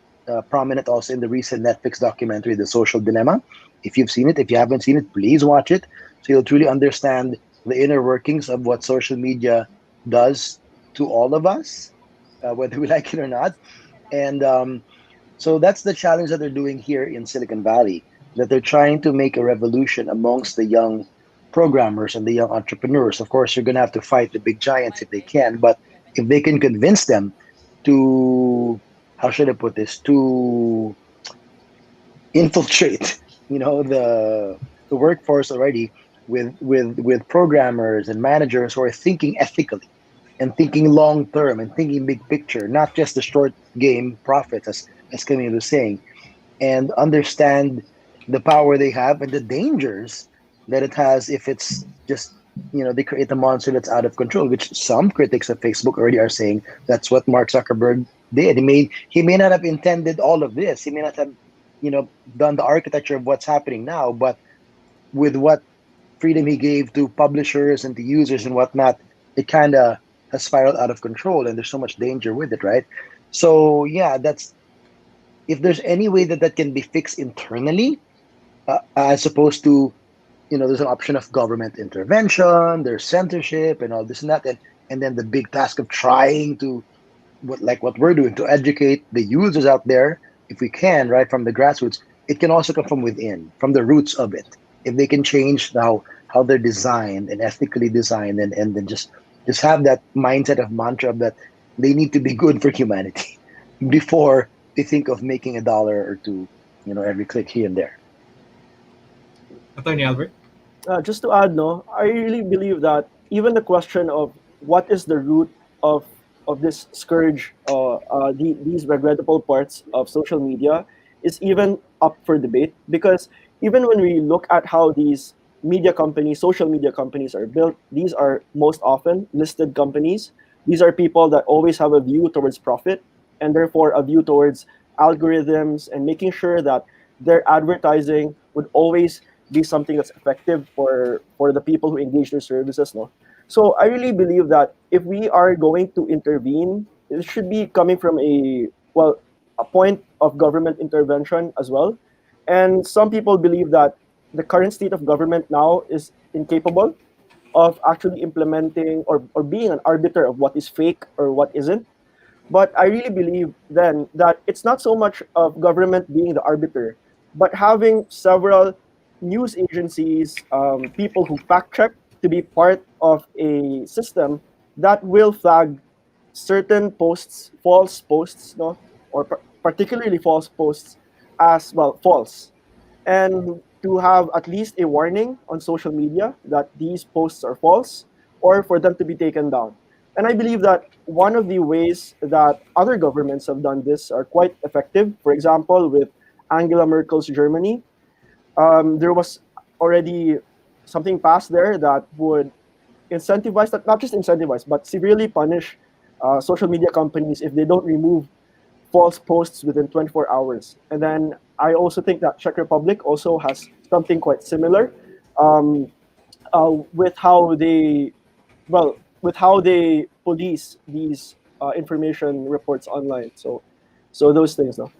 prominent also in the recent Netflix documentary, The Social Dilemma. If you've seen it, if you haven't seen it, please watch it, so you'll truly understand the inner workings of what social media does to all of us, whether we like it or not. And so that's the challenge that they're doing here in Silicon Valley, that they're trying to make a revolution amongst the young programmers and the young entrepreneurs. Of course, you're going to have to fight the big giants if they can, but if they can convince them to, how should I put this, to infiltrate, the workforce already with programmers and managers who are thinking ethically and thinking long term and thinking big picture, not just the short game profits, as Camille was saying, and understand the power they have and the dangers that it has if it's just they create a monster that's out of control, which some critics of Facebook already are saying that's what Mark Zuckerberg did. He may not have intended all of this. He may not have done the architecture of what's happening now, but with what freedom he gave to publishers and to users and whatnot, it kind of has spiraled out of control, and there's so much danger with it, right? So yeah, that's, if there's any way that can be fixed internally, as opposed to, there's an option of government intervention, there's censorship and all this and that, and then the big task of trying to, what we're doing, to educate the users out there, if we can, right, from the grassroots. It can also come from within, from the roots of it. If they can change how how they're designed and ethically designed, and then just have that mindset of mantra that they need to be good for humanity before they think of making a dollar or two, every click here and there. Attorney Albert. Just to add, no, I really believe that even the question of what is the root of this scourge, these regrettable parts of social media, is even up for debate, because even when we look at how these media companies, social media companies, are built, these are most often listed companies. These are people that always have a view towards profit, and therefore a view towards algorithms and making sure that their advertising would always be something that's effective for the people who engage their services. No, so I really believe that if we are going to intervene, it should be coming from a point of government intervention as well. And some people believe that the current state of government now is incapable of actually implementing or being an arbiter of what is fake or what isn't. But I really believe then that it's not so much of government being the arbiter, but having several news agencies, people who fact check, to be part of a system that will flag certain posts, false posts, no, or particularly false posts, as well false, and to have at least a warning on social media that these posts are false, or for them to be taken down. And I believe that one of the ways that other governments have done this are quite effective. For example, with Angela Merkel's Germany, there was already something passed there that would incentivize, that not just incentivize, but severely punish social media companies if they don't remove false posts within 24 hours. And then I also think that Czech Republic also has something quite similar, um, with how they, with how they police these information reports online. So those things, no.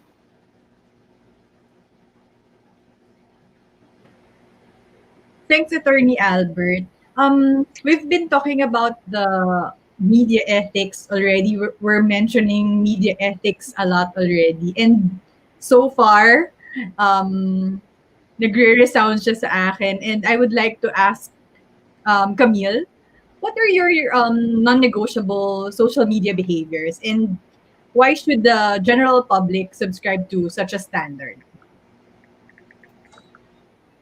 Thanks, Attorney Albert. We've been talking about the media ethics already. We're mentioning media ethics a lot already. And so far, nagre-resound siya sa akin. And I would like to ask Camille, what are your non-negotiable social media behaviors? And why should the general public subscribe to such a standard?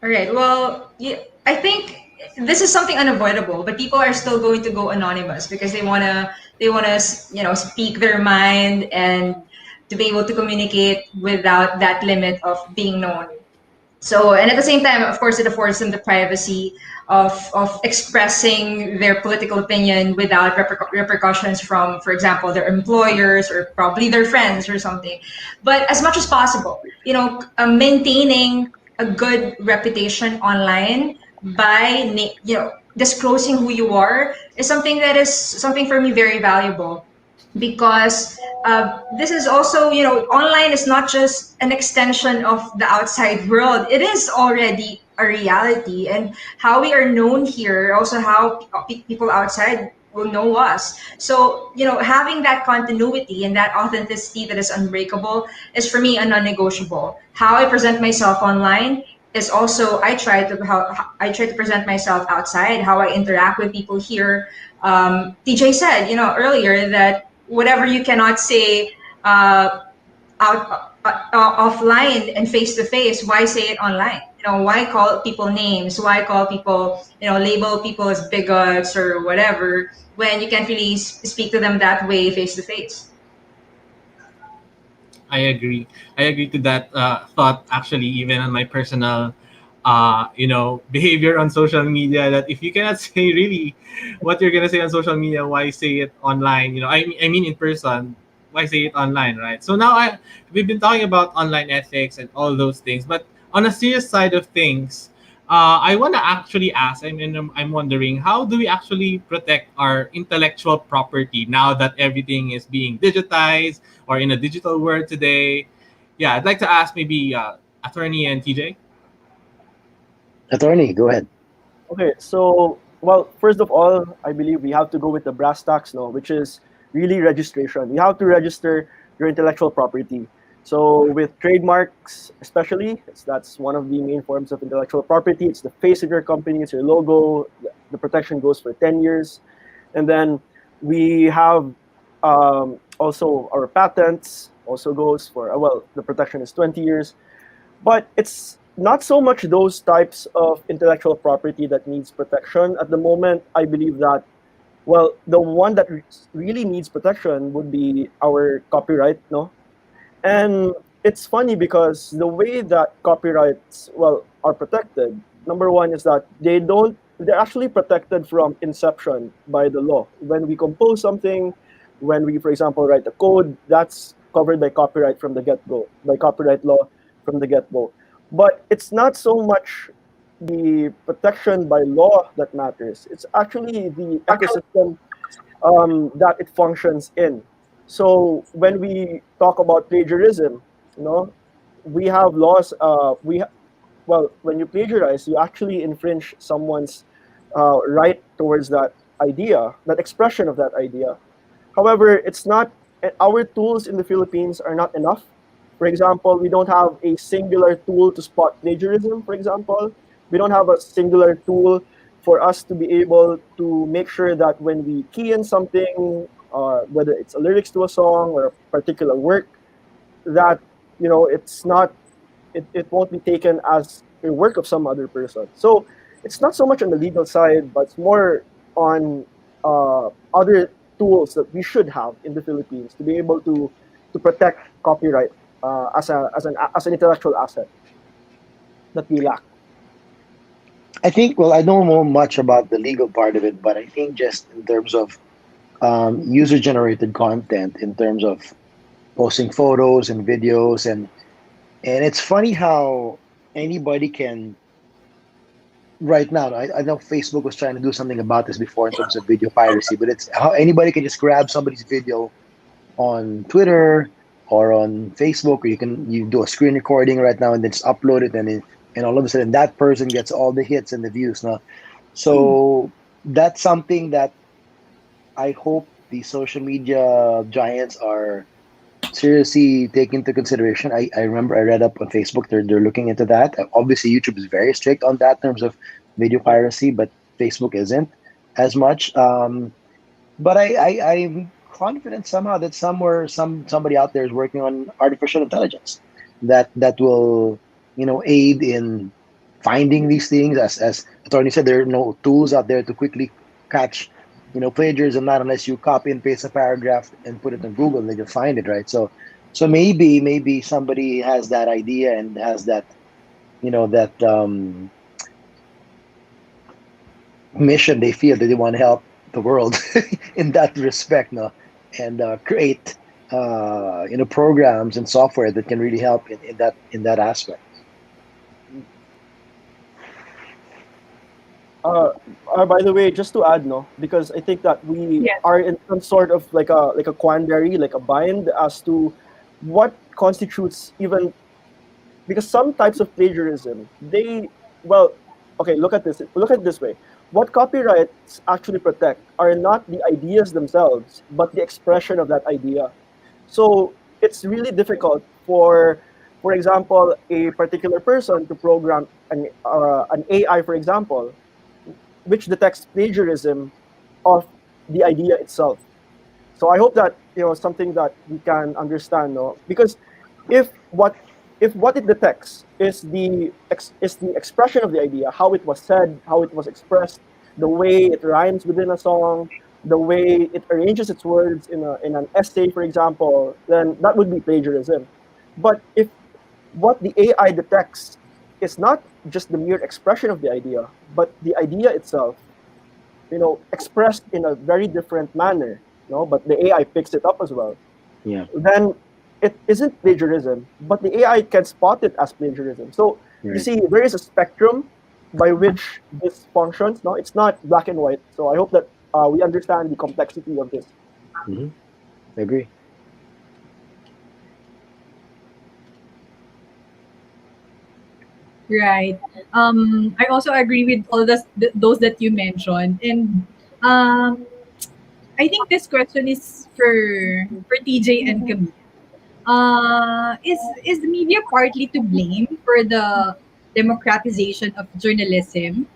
All right. Well, yeah, I think this is something unavoidable, but people are still going to go anonymous because they wanna speak their mind and to be able to communicate without that limit of being known. So, and at the same time, of course, it affords them the privacy of expressing their political opinion without repercussions from, for example, their employers or probably their friends or something. But as much as possible, maintaining a good reputation online by, disclosing who you are is something that is something for me very valuable, because this is also, online is not just an extension of the outside world. It is already a reality. And how we are known here, also how people outside will know us. So, having that continuity and that authenticity that is unbreakable is for me a non-negotiable. How I present myself online is also, I try to present myself outside, how I interact with people here. TJ said, earlier that whatever you cannot say offline and face to face, why say it online? Why call people names? Why call people, label people as bigots or whatever when you can't really speak to them that way face to face? I agree. I agree to that thought. Actually, even on my personal, behavior on social media, that if you cannot say really what you're gonna say on social media, why say it online? I mean in person. Why say it online, right? So now we've been talking about online ethics and all those things, but on a serious side of things, I want to actually ask. I'm wondering, how do we actually protect our intellectual property now that everything is being digitized or in a digital world today? Yeah, I'd like to ask maybe Attorney and TJ. Attorney, go ahead. Okay, so first of all, I believe we have to go with the brass tacks now, which is really registration. You have to register your intellectual property. So with trademarks, especially, that's one of the main forms of intellectual property. It's the face of your company, it's your logo. The protection goes for 10 years. And then we have also our patents also goes for, well, the protection is 20 years. But it's not so much those types of intellectual property that needs protection. At the moment, I believe that, well, the one that really needs protection would be our copyright, no? And it's funny because the way that copyrights, well, are protected, number one is that they're actually protected from inception by the law. When we compose something, when we, for example, write a code, that's covered by copyright from the get-go, by copyright law from the get-go. But it's not so much the protection by law that matters. It's actually the ecosystem that it functions in. So when we talk about plagiarism, you know, we have laws. Well, when you plagiarize, you actually infringe someone's right towards that idea, that expression of that idea. However, it's not. Our tools in the Philippines are not enough. For example, we don't have a singular tool to spot plagiarism. For example, we don't have a singular tool for us to be able to make sure that when we key in something, whether it's a lyrics to a song or a particular work, that it's not, it won't be taken as a work of some other person. So it's not so much on the legal side, but it's more on other tools that we should have in the Philippines to be able to protect copyright as an intellectual asset that we lack. I think, well, I don't know much about the legal part of it, but I think just in terms of user generated content, in terms of posting photos and videos, and it's funny how anybody can right now. I know Facebook was trying to do something about this before in terms of video piracy, but it's how anybody can just grab somebody's video on Twitter or on Facebook, or you do a screen recording right now and then just upload it, and all of a sudden that person gets all the hits and the views now. So that's something that I hope the social media giants are seriously taking into consideration. I remember I read up on Facebook, they're looking into that. Obviously YouTube is very strict on that in terms of video piracy, but Facebook isn't as much. But I'm confident somehow that somebody out there is working on artificial intelligence that will aid in finding these things. As Attorney said, there are no tools out there to quickly catch plagiarism, not unless you copy and paste a paragraph and put it on Google and then you find it, right? So maybe somebody has that idea and has that that mission. They feel that they want to help the world in that respect, no, and create programs and software that can really help in that aspect. By the way, just to add, no, because I think that we Yes. are in some sort of like a quandary, like a bind as to what constitutes even, because some types of plagiarism, well, okay, look at it this way. What copyrights actually protect are not the ideas themselves, but the expression of that idea. So it's really difficult for example, a particular person to program an AI, for example, which detects plagiarism of the idea itself. So I hope that something that we can understand, no? Because if what if what it detects is the expression of the idea, how it was said, how it was expressed, the way it rhymes within a song, the way it arranges its words in an essay, for example, then that would be plagiarism. But if what the AI detects is not just the mere expression of the idea, but the idea itself, expressed in a very different manner, but the AI picks it up as well, Yeah. then it isn't plagiarism, but the AI can spot it as plagiarism. So you Right. see, there is a spectrum by which this functions. No, it's not black and white. So I hope that we understand the complexity of this. Hmm. I agree. Right. I also agree with all those that you mentioned, and I think this question is for TJ and Camille. Is the media partly to blame for the democratization of journalism,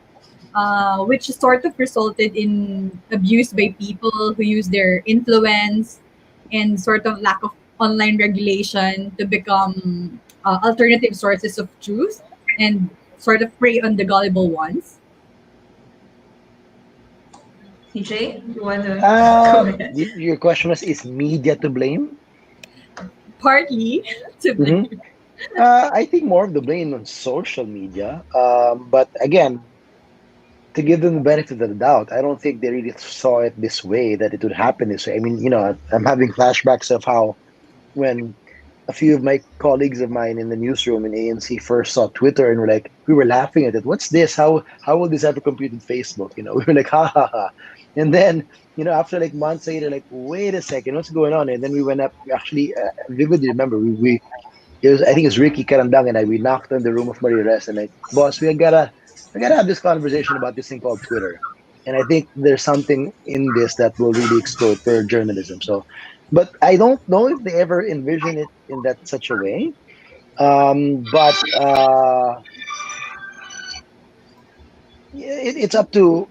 which sort of resulted in abuse by people who use their influence and sort of lack of online regulation to become alternative sources of truth and sort of prey on the gullible ones? TJ, you want to go Uh, ahead? your question was, is media to blame? Partly to Hmm. blame. I think more of the blame on social media. But again, to give them the benefit of the doubt, I don't think they really saw it this way, that it would happen this way. I mean, I'm having flashbacks of how when a few of my colleagues of mine in the newsroom in ANC first saw Twitter and we were laughing at it. What's this? How will this ever compete with Facebook? We were like, ha ha ha. And then, after like months later, like, wait a second, what's going on? And then we went up. We actually vividly remember we it was, I think it was Ricky Karandang and I. We knocked on the room of Maria Rest and like, boss, we gotta have this conversation about this thing called Twitter. And I think there's something in this that will really explode for journalism. So, but I don't know if they ever envision it in that such a way. But yeah, it's up to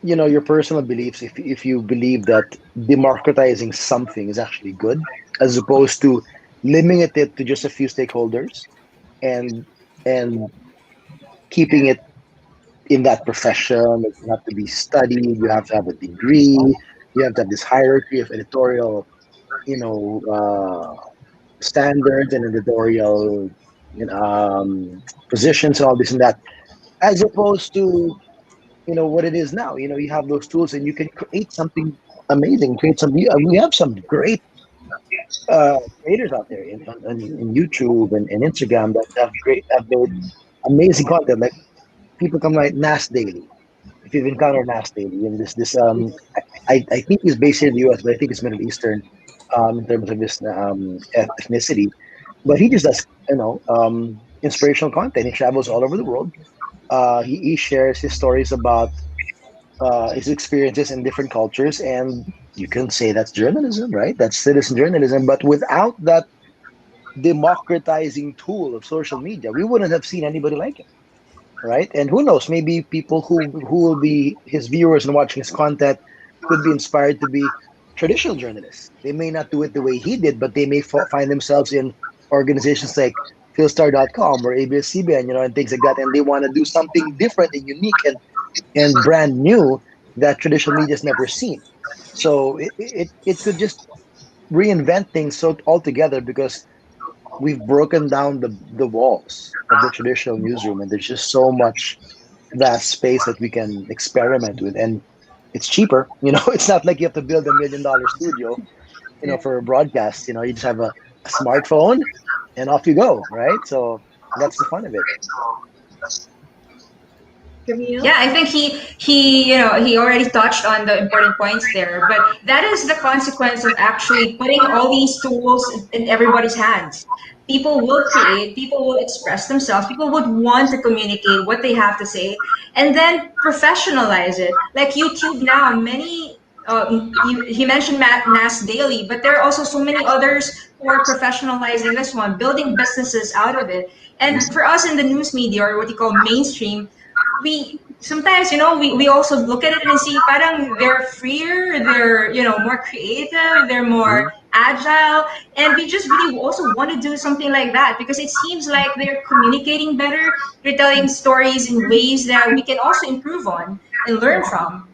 your personal beliefs. If you believe that democratizing something is actually good, as opposed to limiting it to just a few stakeholders and and keeping it in that profession. It have to be studied. You have to have a degree. You have to have this hierarchy of editorial, standards and editorial, positions and all this and that, as opposed to what it is now. You have those tools and you can create something amazing. Create some. We have some great creators out there in YouTube and Instagram that have made amazing content. Like people come like Nas Daily. If you've encountered Nas Daily, and I think he's based here in the U.S., but I think it's Middle Eastern, in terms of his ethnicity. But he just does inspirational content. He travels all over the world. He shares his stories about his experiences in different cultures, and you can say that's journalism, right? That's citizen journalism. But without that democratizing tool of social media, we wouldn't have seen anybody like him, right? And who knows, maybe people who will be his viewers and watching his content could be inspired to be traditional journalists. They may not do it the way he did, but they may find themselves in organizations like philstar.com or ABS-CBN, and things like that, and they want to do something different and unique and brand new that traditional media has never seen. So it could just reinvent things so altogether, because we've broken down the walls of the traditional newsroom, and there's just so much vast space that we can experiment with, and it's cheaper. It's not like you have to build $1 million studio, for a broadcast. You just have a smartphone and off you go, right? So that's the fun of it. Camille? Yeah, I think he already touched on the important points there, but that is the consequence of actually putting all these tools in everybody's hands. People will create, people will express themselves, people would want to communicate what they have to say, and then professionalize it. Like YouTube now, many he mentioned Nas Daily, but there are also so many others who are professionalizing this one, building businesses out of it. And for us in the news media, or what you call mainstream, we sometimes, we also look at it and see parang they're freer, they're, more creative, they're more Mhm. agile, and we just really also want to do something like that because it seems like they're communicating better, they're telling stories in ways that we can also improve on and learn from.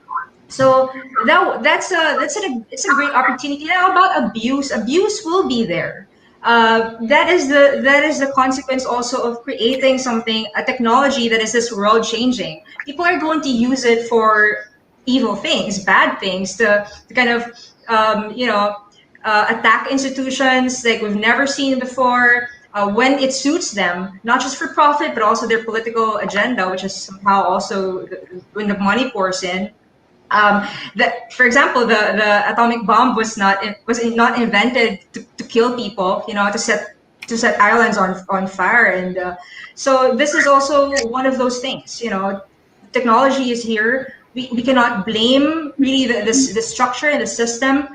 So it's a great opportunity. Now about abuse, abuse will be there. That is the consequence also of creating something, a technology that is this world changing. People are going to use it for evil things, bad things, to kind of attack institutions like we've never seen before. When it suits them, not just for profit, but also their political agenda, which is somehow also when the money pours in. That, for example, the atomic bomb was not invented to kill people, to set islands on fire, and so this is also one of those things. Technology is here. we cannot blame really the structure and the system.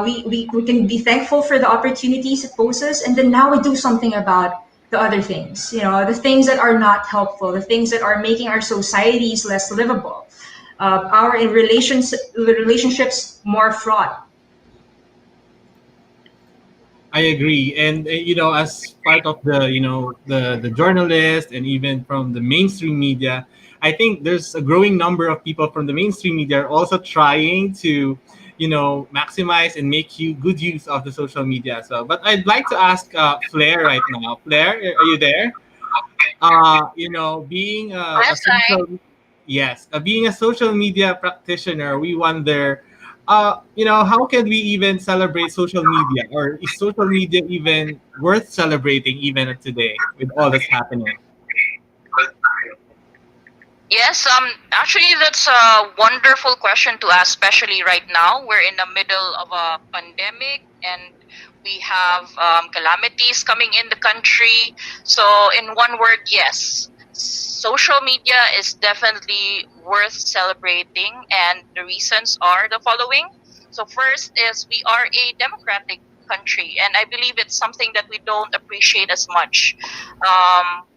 We can be thankful for the opportunities it poses, and then now we do something about the other things. The things that are not helpful, the things that are making our societies less livable, our relationships more fraught. I agree, and as part of the journalist and even from the mainstream media, I think there's a growing number of people from the mainstream media are also trying to, maximize and make good use of the social media as well. But I'd like to ask Flair right now. Flair, are you there? Being a Yes, I. social Yes, being a social media practitioner, we wonder, how can we even celebrate social media, or is social media even worth celebrating even today with all that's happening? Yes, actually, that's a wonderful question to ask, especially right now. We're in the middle of a pandemic and we have calamities coming in the country. So, in one word, yes, social media is definitely worth celebrating, and the reasons are the following. So, first is we are a democratic country, and I believe it's something that we don't appreciate as much.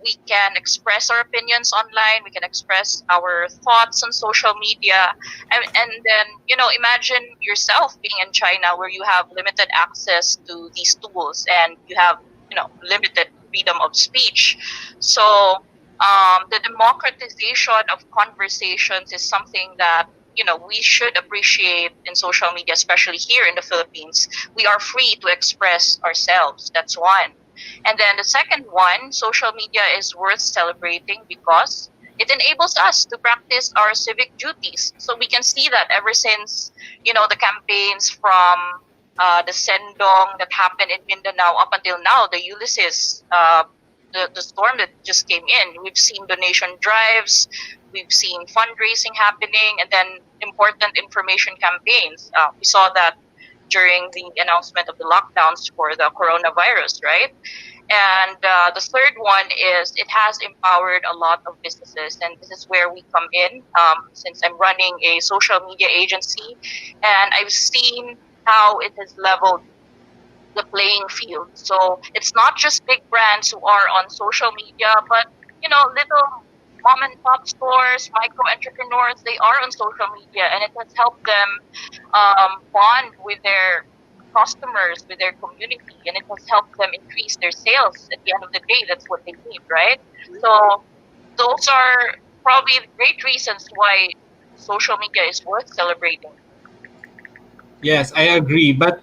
We can express our opinions online, we can express our thoughts on social media, and then imagine yourself being in China where you have limited access to these tools and you have limited freedom of speech. So the democratization of conversations is something that we should appreciate in social media, especially here in the Philippines. We are free to express ourselves. That's one. And then the second one, social media is worth celebrating because it enables us to practice our civic duties. So we can see that ever since, the campaigns from the Sendong that happened in Mindanao up until now, the Ulysses, the storm that just came in, we've seen donation drives, we've seen fundraising happening, and then important information campaigns. We saw that during the announcement of the lockdowns for the coronavirus, right? And the third one is it has empowered a lot of businesses, and this is where we come in. Since I'm running a social media agency, and I've seen how it has leveled the playing field. So it's not just big brands who are on social media, but little mom and pop stores, micro entrepreneurs, they are on social media, and it has helped them bond with their customers, with their community, and it has helped them increase their sales. At the end of the day, that's what they need, right? So those are probably great reasons why social media is worth celebrating. Yes, I agree. But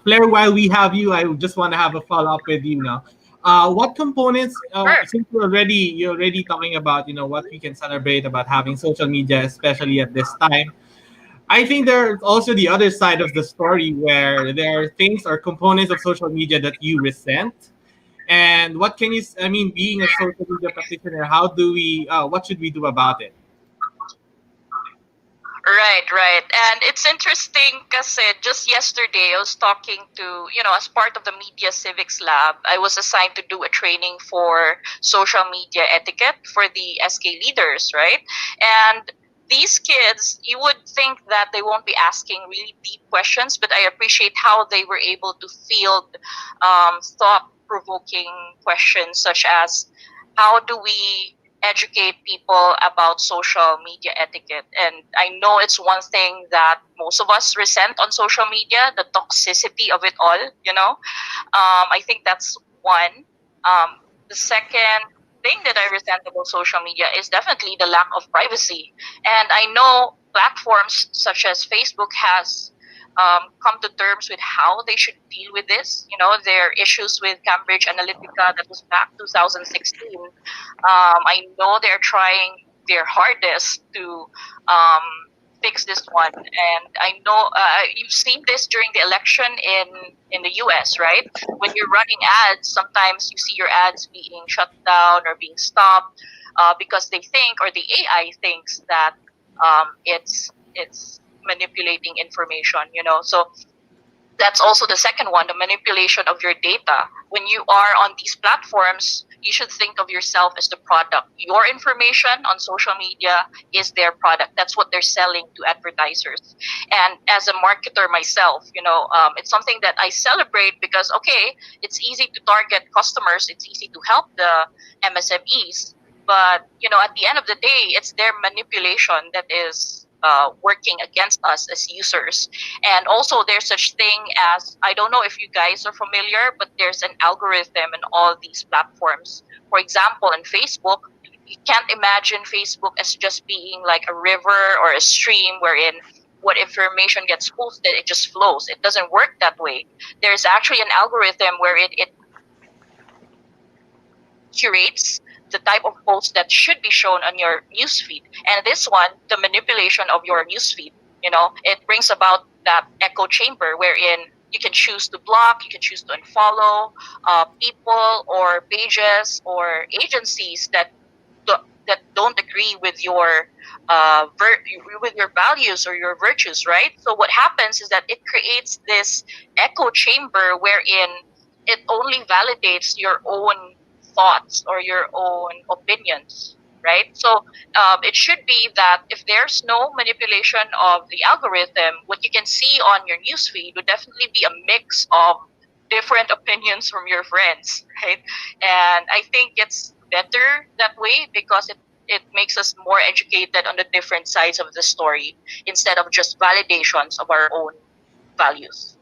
Claire, while we have you, I just want to have a follow up with you now. What components? Sure. Since you're already talking about what we can celebrate about having social media, especially at this time. I think there's also the other side of the story where there are things or components of social media that you resent. And what can you? I mean, being a social media practitioner, how do we? What should we do about it? Right, right. And it's interesting because just yesterday I was talking to, as part of the Media Civics Lab, I was assigned to do a training for social media etiquette for the SK leaders, right? And these kids, you would think that they won't be asking really deep questions, but I appreciate how they were able to field thought provoking questions such as how do we educate people about social media etiquette. And I know it's one thing that most of us resent on social media, the toxicity of it all, I think that's one. The second thing that I resent about social media is definitely the lack of privacy. And I know platforms such as Facebook has come to terms with how they should deal with this. Their issues with Cambridge Analytica that was back 2016. I know they're trying their hardest to um, fix this one, and I know you've seen this during the election in the U.S. Right? When you're running ads, sometimes you see your ads being shut down or being stopped because they think, or the AI thinks that it's manipulating information. So that's also the second one, the manipulation of your data. When you are on these platforms, you should think of yourself as the product. Your information on social media is their product. That's what they're selling to advertisers. And as a marketer myself, it's something that I celebrate because, okay, it's easy to target customers, it's easy to help the MSMEs. But, at the end of the day, it's their manipulation that is working against us as users. And also, there's such thing as, I don't know if you guys are familiar, but there's an algorithm in all these platforms. For example, in Facebook, you can't imagine Facebook as just being like a river or a stream wherein what information gets posted, it just flows. It doesn't work that way. There's actually an algorithm where it curates the type of posts that should be shown on your newsfeed. And this one, the manipulation of your newsfeed, it brings about that echo chamber wherein you can choose to block, you can choose to unfollow people or pages or agencies that don't agree with your with your values or your virtues, right? So what happens is that it creates this echo chamber wherein it only validates your own thoughts or your own opinions, right? So it should be that if there's no manipulation of the algorithm, what you can see on your newsfeed would definitely be a mix of different opinions from your friends, right? And I think it's better that way because it makes us more educated on the different sides of the story instead of just validations of our own values.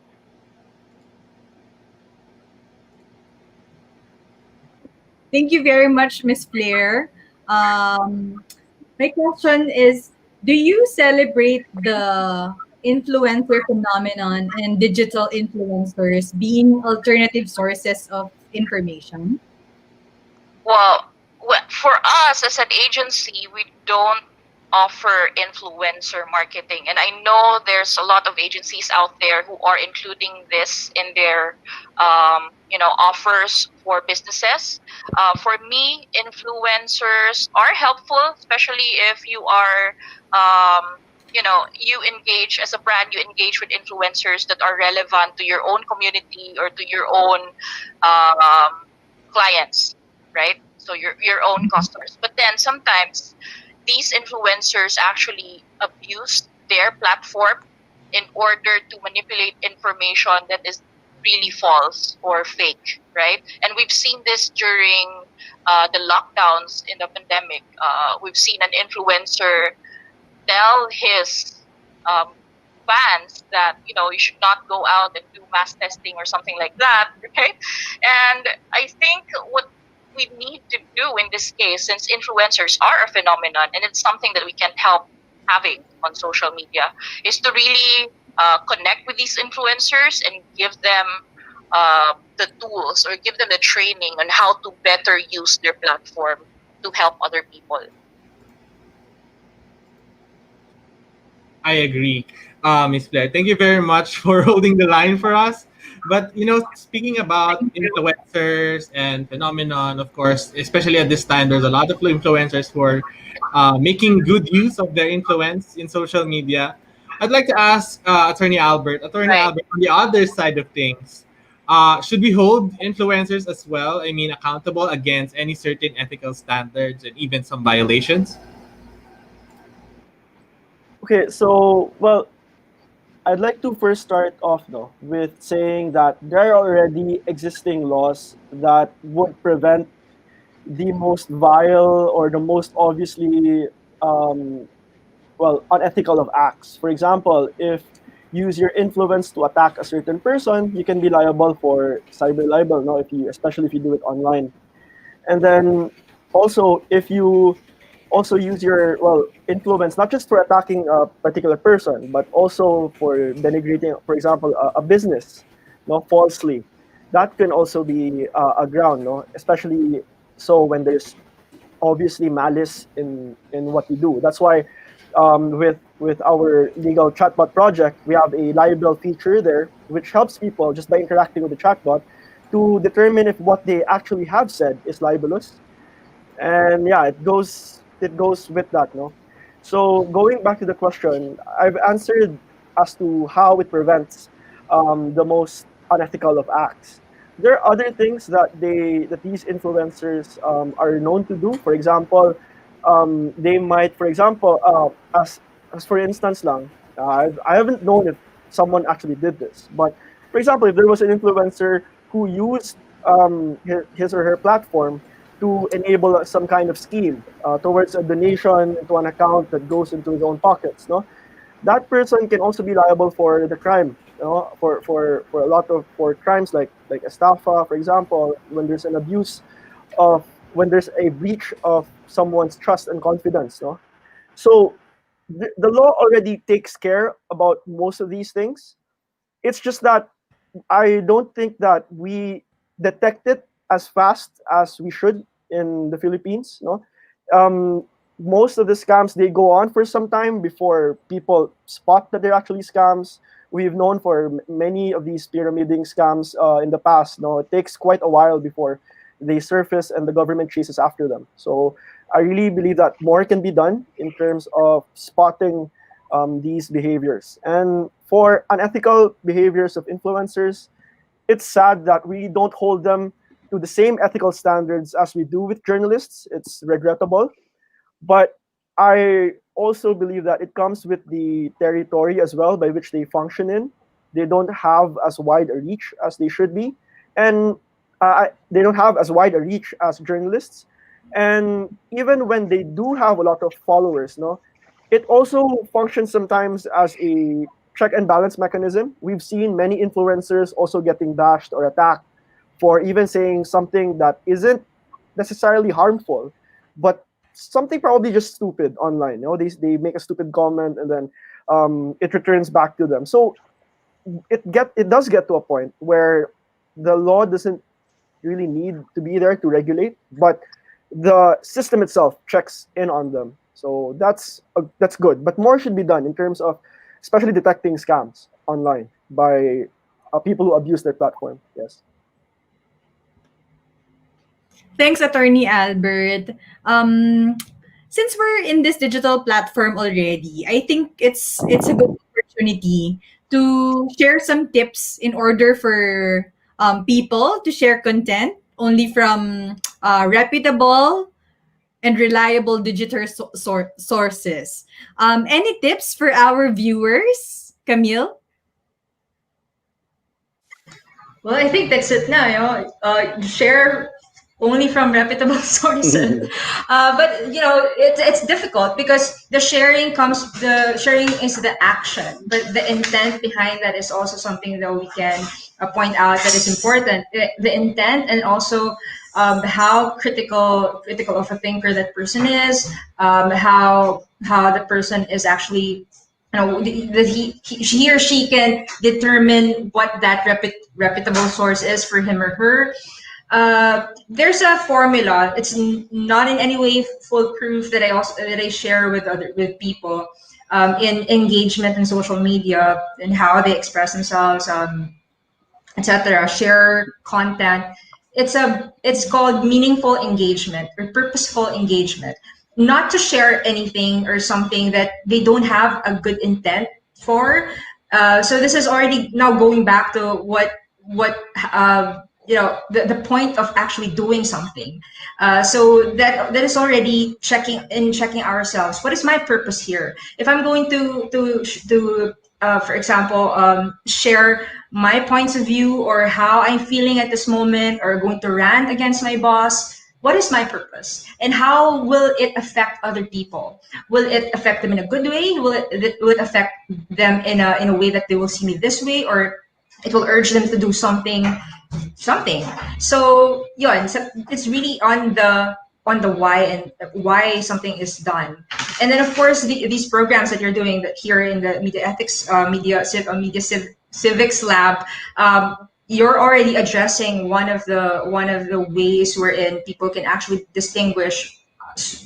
Thank you very much, Miss Flair. My question is, do you celebrate the influencer phenomenon and digital influencers being alternative sources of information? Well, for us as an agency, we don't offer influencer marketing. And I know there's a lot of agencies out there who are including this in their, offers for businesses. For me, influencers are helpful, especially if you are, you engage as a brand, you engage with influencers that are relevant to your own community or to your own clients, right? So your own customers. But then sometimes these influencers actually abuse their platform in order to manipulate information that is really false or fake, right? And we've seen this during the lockdowns in the pandemic. We've seen an influencer tell his um, fans that you should not go out and do mass testing or something like that, right? And I think what we need to do in this case, since influencers are a phenomenon and it's something that we can help having on social media, is to really connect with these influencers and give them the tools or give them the training on how to better use their platform to help other people. I agree, Miss Blair. Thank you very much for holding the line for us. But speaking about influencers and phenomenon, of course, especially at this time, there's a lot of influencers who are making good use of their influence in social media. I'd like to ask Attorney Right. Albert, on the other side of things, should we hold influencers as well? I mean, accountable against any certain ethical standards and even some violations? Okay, so well, I'd like to first start off though with saying that there are already existing laws that would prevent the most vile or the most obviously um, unethical of acts. For example, if you use your influence to attack a certain person, you can be liable for cyber libel. No, if you especially if you do it online. And then also if you also use your influence not just for attacking a particular person but also for denigrating, for example, a business, no, falsely, that can also be a ground, no, especially so when there's obviously malice in what you do. That's why with our legal chatbot project, we have a libel feature there, which helps people just by interacting with the chatbot to determine if what they actually have said is libelous. And yeah, it goes with that, no. So going back to the question, I've answered as to how it prevents the most unethical of acts. there are other things that these influencers are known to do. For example, they might, for example, as for instance, lang, I haven't known if someone actually did this, but for example, if there was an influencer who used his or her platform to enable some kind of scheme towards a donation into an account that goes into his own pockets, no, that person can also be liable for the crime, for a lot of for crimes like estafa, for example, when there's an abuse of when there's a breach of someone's trust and confidence, no. So the law already takes care about most of these things. It's just that I don't think that we detect it as fast as we should in the Philippines. No, um, most of the scams, they go on for some time before people spot that they're actually scams. We've known for many of these pyramiding scams in the past. No, it takes quite a while before they surface and the government chases after them. So I really believe that more can be done in terms of spotting these behaviors. And for unethical behaviors of influencers, it's sad that we don't hold them to the same ethical standards as we do with journalists. It's regrettable. But I also believe that it comes with the territory as well by which they function in. They don't have as wide a reach as they should be. And they don't have as wide a reach as journalists. And even when they do have a lot of followers, no, it also functions sometimes as a check and balance mechanism. We've seen many influencers also getting bashed or attacked for even saying something that isn't necessarily harmful, but something probably just stupid online. They make a stupid comment and then it returns back to them. So it does get to a point where the law doesn't really need to be there to regulate, but the system itself checks in on them. So that's good, but more should be done in terms of especially detecting scams online by people who abuse their platform. Yes. Thanks, Attorney Albert. Since we're in this digital platform already, I think it's a good opportunity to share some tips in order for people to share content only from reputable and reliable digital sources. Any tips for our viewers, Camille? Well, I think that's it now. Share only from reputable sources. But it's difficult because the sharing is the action, but the intent behind that is also something that we can point out that is important. The intent and also how critical of a thinker that person is, how the person is actually that he or she can determine what that reputable source is for him or her. There's a formula. It's not in any way foolproof that I share with people in engagement in social media and how they express themselves, etc. Share content. It's called meaningful engagement or purposeful engagement. Not to share anything or something that they don't have a good intent for. So this is already now going back to the point of actually doing something. So that is already checking ourselves. What is my purpose here? If I'm going to for example, share my points of view or how I'm feeling at this moment, or going to rant against my boss, what is my purpose and how will it affect other people? Will it affect them in a good way? Will it affect them in a way that they will see me this way, or it will urge them to do something. So yeah, it's really on the why and why something is done. And then of course these programs that you're doing that here in the media ethics civics lab, you're already addressing one of the ways wherein people can actually distinguish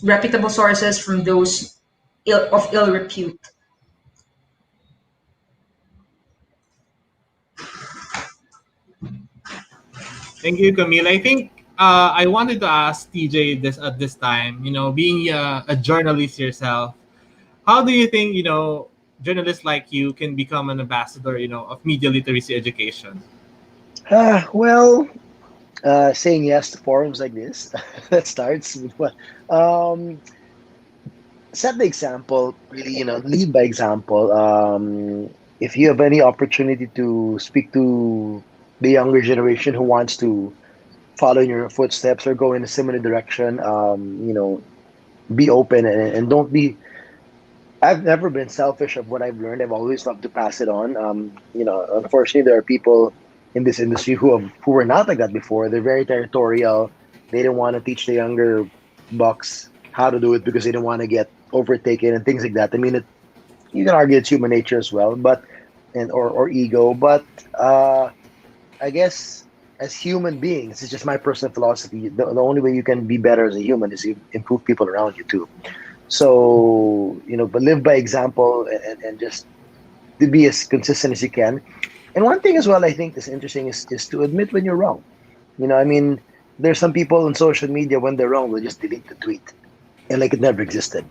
reputable sources from those of ill repute. Thank you, Camille. I think I wanted to ask TJ this at this time. Being a journalist yourself, how do you think journalists like you can become an ambassador of media literacy education? Well, Saying yes to forums like this. That starts with what? Um, Set the example. Really, lead by example. If you have any opportunity to speak to the younger generation who wants to follow in your footsteps or go in a similar direction, be open and don't be. I've never been selfish of what I've learned. I've always loved to pass it on. Unfortunately, there are people in this industry who were not like that before. They're very territorial. They don't want to teach the younger bucks how to do it because they don't want to get overtaken and things like that. I mean, you can argue it's human nature as well, but or ego. But I guess as human beings, it's just my personal philosophy. The only way you can be better as a human is you improve people around you too. So, but live by example and just to be as consistent as you can. And one thing as well, I think is interesting is to admit when you're wrong. I mean, there's some people on social media when they're wrong, they'll just delete the tweet and like it never existed.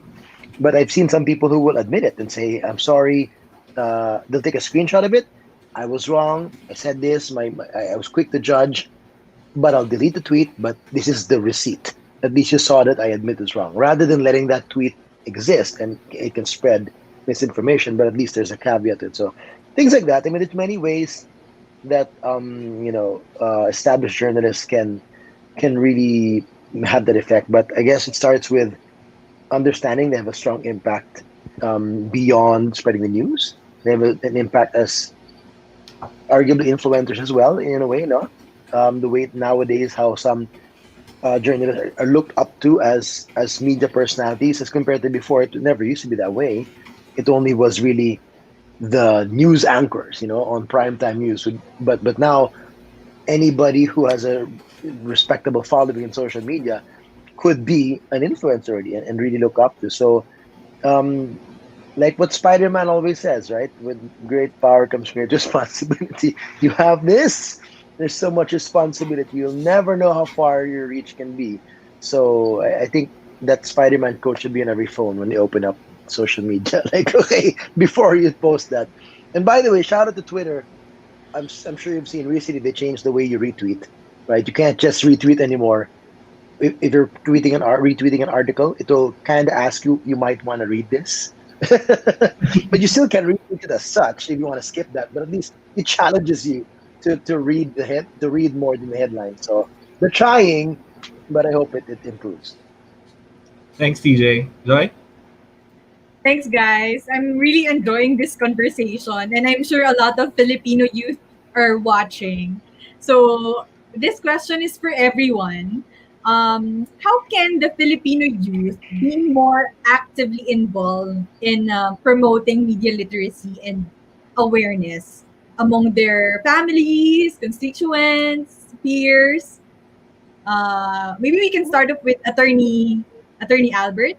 But I've seen some people who will admit it and say, "I'm sorry." They'll take a screenshot of it. I was wrong. I said this. I was quick to judge, but I'll delete the tweet. But this is the receipt. At least you saw that I admit it's wrong, rather than letting that tweet exist and it can spread misinformation. But at least there's a caveat to it. So things like that. I mean, there's many ways that established journalists can really have that effect. But I guess it starts with understanding they have a strong impact beyond spreading the news. They have an impact as arguably influencers as well, in a way, no? The way nowadays how some journalists are looked up to as media personalities as compared to before. It never used to be that way. It only was really the news anchors, on primetime news. But now anybody who has a respectable following in social media could be an influencer already and really look up to. So, um, like what Spider-Man always says, right? With great power comes great responsibility. You have this. There's so much responsibility. You'll never know how far your reach can be. So I think that Spider-Man quote should be on every phone when they open up social media. Like, okay, before you post that. And by the way, shout out to Twitter. I'm sure you've seen recently they changed the way you retweet, right? You can't just retweet anymore. If you're retweeting an article, it will kind of ask you, you might want to read this. But you still can retweet it as such if you want to skip that. But at least it challenges you to read to read more than the headline. So they're trying, but I hope it improves. Thanks, TJ. Joy? Thanks, guys. I'm really enjoying this conversation, and I'm sure a lot of Filipino youth are watching. So, this question is for everyone. How can the Filipino youth be more actively involved in promoting media literacy and awareness among their families, constituents, peers? Maybe we can start off with Attorney Albert.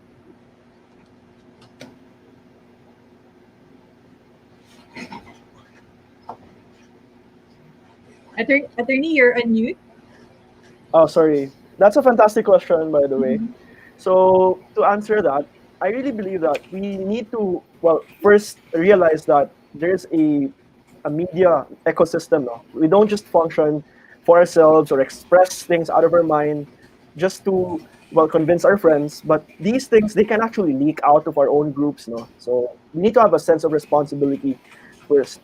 Attorney, you're on mute. Oh, sorry. That's a fantastic question, by the way. So to answer that, I really believe that we need to, well, first realize that there's a media ecosystem now. We don't just function for ourselves or express things out of our mind just to, well, convince our friends, but these things, they can actually leak out of our own groups, no? So we need to have a sense of responsibility first.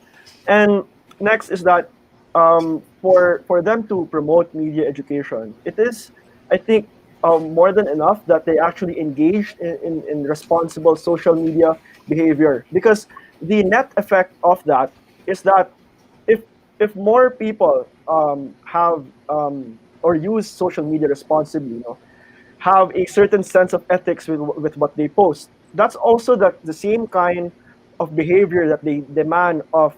And next is that for them to promote media education, it is, I think, more than enough that they actually engage in responsible social media behavior. Because the net effect of that is that if if more people have or use social media responsibly, have a certain sense of ethics with what they post, that's also the same kind of behavior that they demand of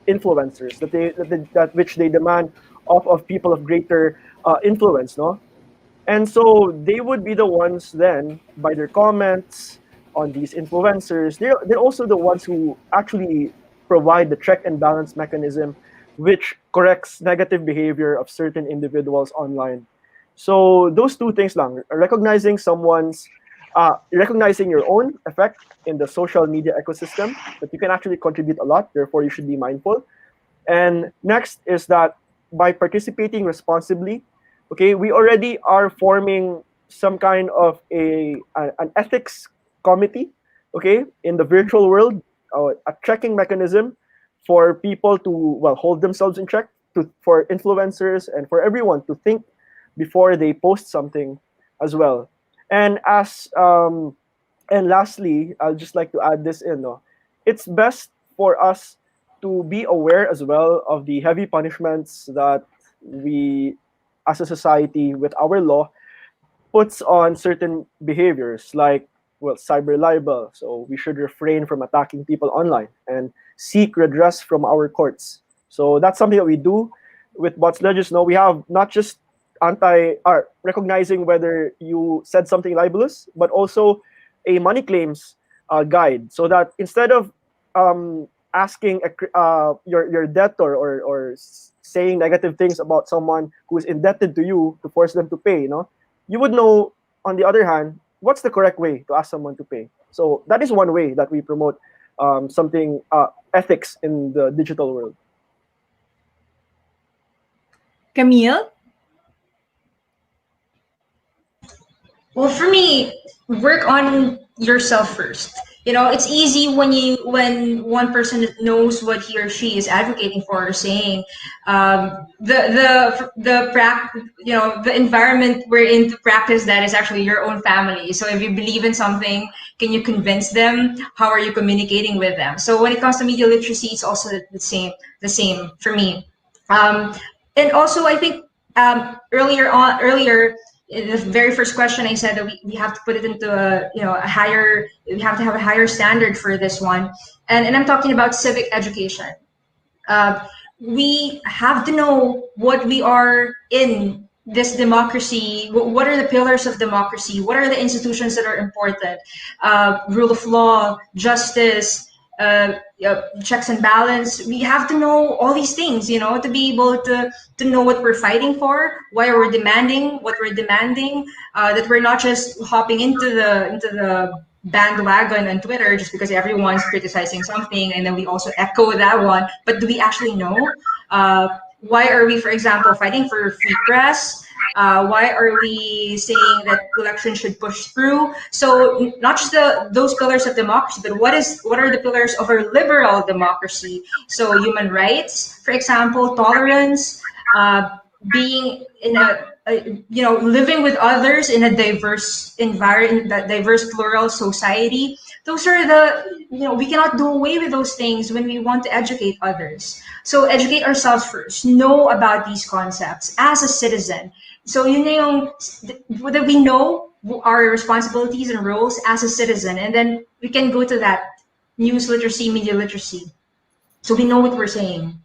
influencers, that which they demand of people of greater influence, no? And so they would be the ones then, by their comments on these influencers, they're also the ones who actually provide the check and balance mechanism which corrects negative behavior of certain individuals online. So those two things lang, recognizing your own effect in the social media ecosystem, that you can actually contribute a lot, therefore you should be mindful. And next is that by participating responsibly, Okay, we already are forming some kind of an ethics committee, okay, in the virtual world, a checking mechanism for people to, well, hold themselves in check, for influencers and for everyone to think before they post something as well. And and lastly, I'd just like to add this in. No? It's best for us to be aware as well of the heavy punishments that we, as a society, with our law, puts on certain behaviors like, well, cyber libel. So we should refrain from attacking people online and seek redress from our courts. So that's something that we do with Bots Legis. No, we have not just recognizing whether you said something libelous, but also a money claims guide, so that instead of asking your debtor, or saying negative things about someone who is indebted to you to force them to pay, you would know, on the other hand, what's the correct way to ask someone to pay. So that is one way that we promote something ethics in the digital world. Camille? Well, for me, work on yourself first. It's easy when one person knows what he or she is advocating for or saying. The environment we're in to practice that is actually your own family. So if you believe in something, can you convince them? How are you communicating with them? So when it comes to media literacy, it's also the same for me. Um, and also, I think earlier in the very first question, I said that we have to put it into a higher, we have to have a higher standard for this one. And I'm talking about civic education. uh, we have to know what we are in this democracy. What are the pillars of democracy? What are the institutions that are important? Rule of law, justice, checks and balance. We have to know all these things, to be able to know what we're fighting for, why we're demanding what we're demanding. That we're not just hopping into the bandwagon on Twitter just because everyone's criticizing something, and then we also echo that one. But do we actually know? Why are we, for example, fighting for free press? Why are we saying that elections should push through? So not just those pillars of democracy, but what are the pillars of our liberal democracy? So human rights, for example, tolerance, being in living with others in a diverse environment, that diverse plural society. Those are we cannot do away with those things when we want to educate others. So educate ourselves first, know about these concepts as a citizen. So that we know our responsibilities and roles as a citizen, and then we can go to that news literacy, media literacy, so we know what we're saying.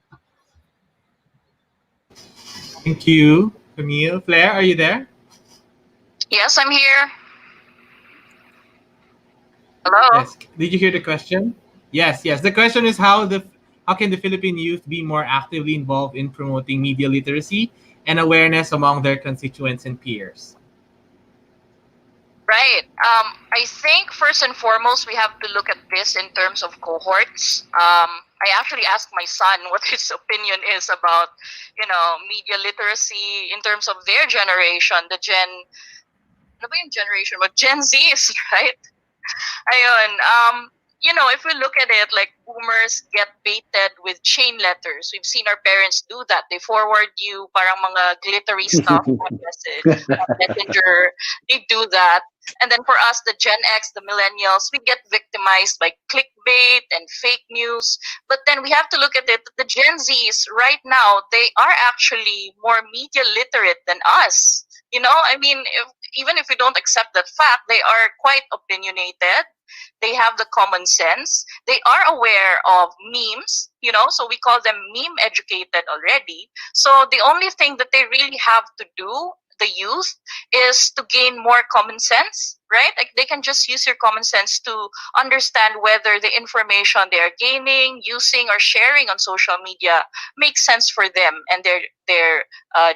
Thank you, Camille. Claire, are you there? Yes, I'm here. Hello. Yes. Did you hear the question? Yes, yes. The question is how can the Philippine youth be more actively involved in promoting media literacy and awareness among their constituents and peers? Right. I think first and foremost, we have to look at this in terms of cohorts. I actually asked my son what his opinion is about, media literacy in terms of their generation, ano ba yung generation? But Gen Zs, right? Ayun, if we look at it, like boomers get baited with chain letters. We've seen our parents do that. They forward you parang mga glittery stuff on message, on messenger. They do that. And then for us, the Gen X, the millennials, we get victimized by clickbait and fake news. But then we have to look at it. The Gen Zs right now, they are actually more media literate than us. I mean, even if we don't accept that fact, they are quite opinionated. They have the common sense. They are aware of memes, so we call them meme educated already. So the only thing that they really have to do, the youth, is to gain more common sense, right? Like they can just use your common sense to understand whether the information they are gaining, using, or sharing on social media makes sense for them and their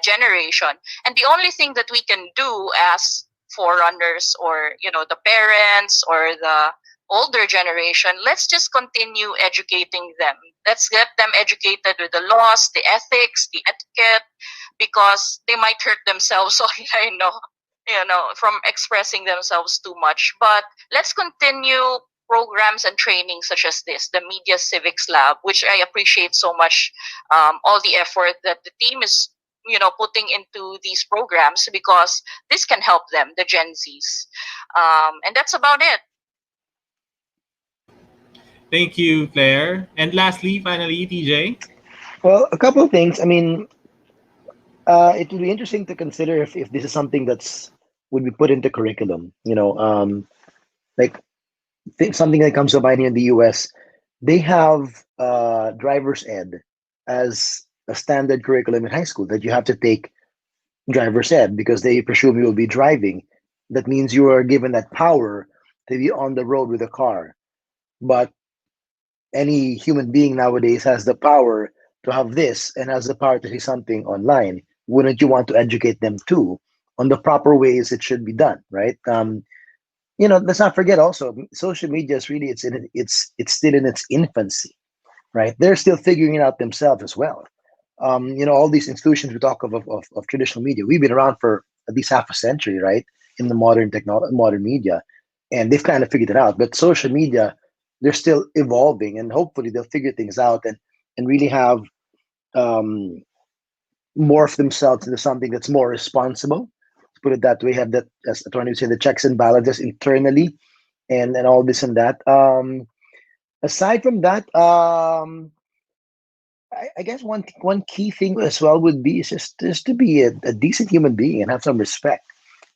generation. And the only thing that we can do as forerunners, or the parents or the older generation, let's just continue educating them. Let's get them educated with the laws, the ethics, the etiquette, because they might hurt themselves online, no? From expressing themselves too much. But let's continue programs and trainings such as this, the Media Civics Lab, which I appreciate so much, all the effort that the team is, putting into these programs, because this can help them, the Gen Zs. And that's about it. Thank you, Claire. And lastly, finally, TJ. Well, a couple of things. I mean, it would be interesting to consider if this is something that's would be put into curriculum. Like something that comes to mind here in the U.S. They have driver's ed as a standard curriculum in high school that you have to take driver's ed because they presume you will be driving. That means you are given that power to be on the road with a car. But any human being nowadays has the power to have this and has the power to see something online. Wouldn't you want to educate them too on the proper ways it should be done, right? Let's not forget also social media is really it's still in its infancy, right? They're still figuring it out themselves as well. All these institutions we talk of traditional media, we've been around for at least half a century, right? In the modern media, and they've kind of figured it out. But social media, they're still evolving, and hopefully they'll figure things out and really have um, morph themselves into something that's more responsible. Let's put it that way. Have that, as Attorney would say, the checks and balances internally, and all this and that. Aside from that, I guess one key thing as well would be is just to be a decent human being and have some respect.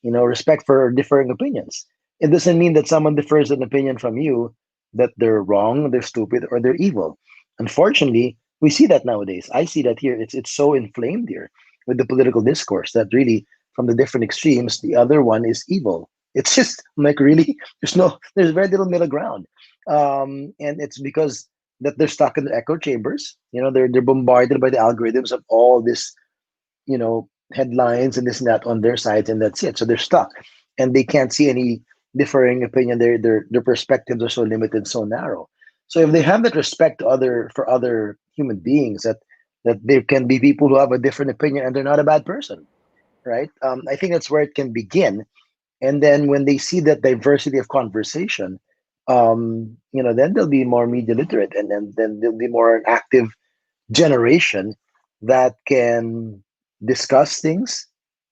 Respect for differing opinions. It doesn't mean that someone differs an opinion from you that they're wrong, they're stupid, or they're evil. Unfortunately, we see that nowadays. I see that here. It's so inflamed here with the political discourse that really, from the different extremes, the other one is evil. It's just like really, there's very little middle ground, and it's because that they're stuck in the echo chambers. They're bombarded by the algorithms of all this, headlines and this and that on their sides, and that's it. So they're stuck, and they can't see any differing opinion. Their perspectives are so limited, so narrow. So if they have that respect for other human beings, that there can be people who have a different opinion and they're not a bad person, right? I think that's where it can begin. And then when they see that diversity of conversation, then they'll be more media literate, and then they'll be more an active generation that can discuss things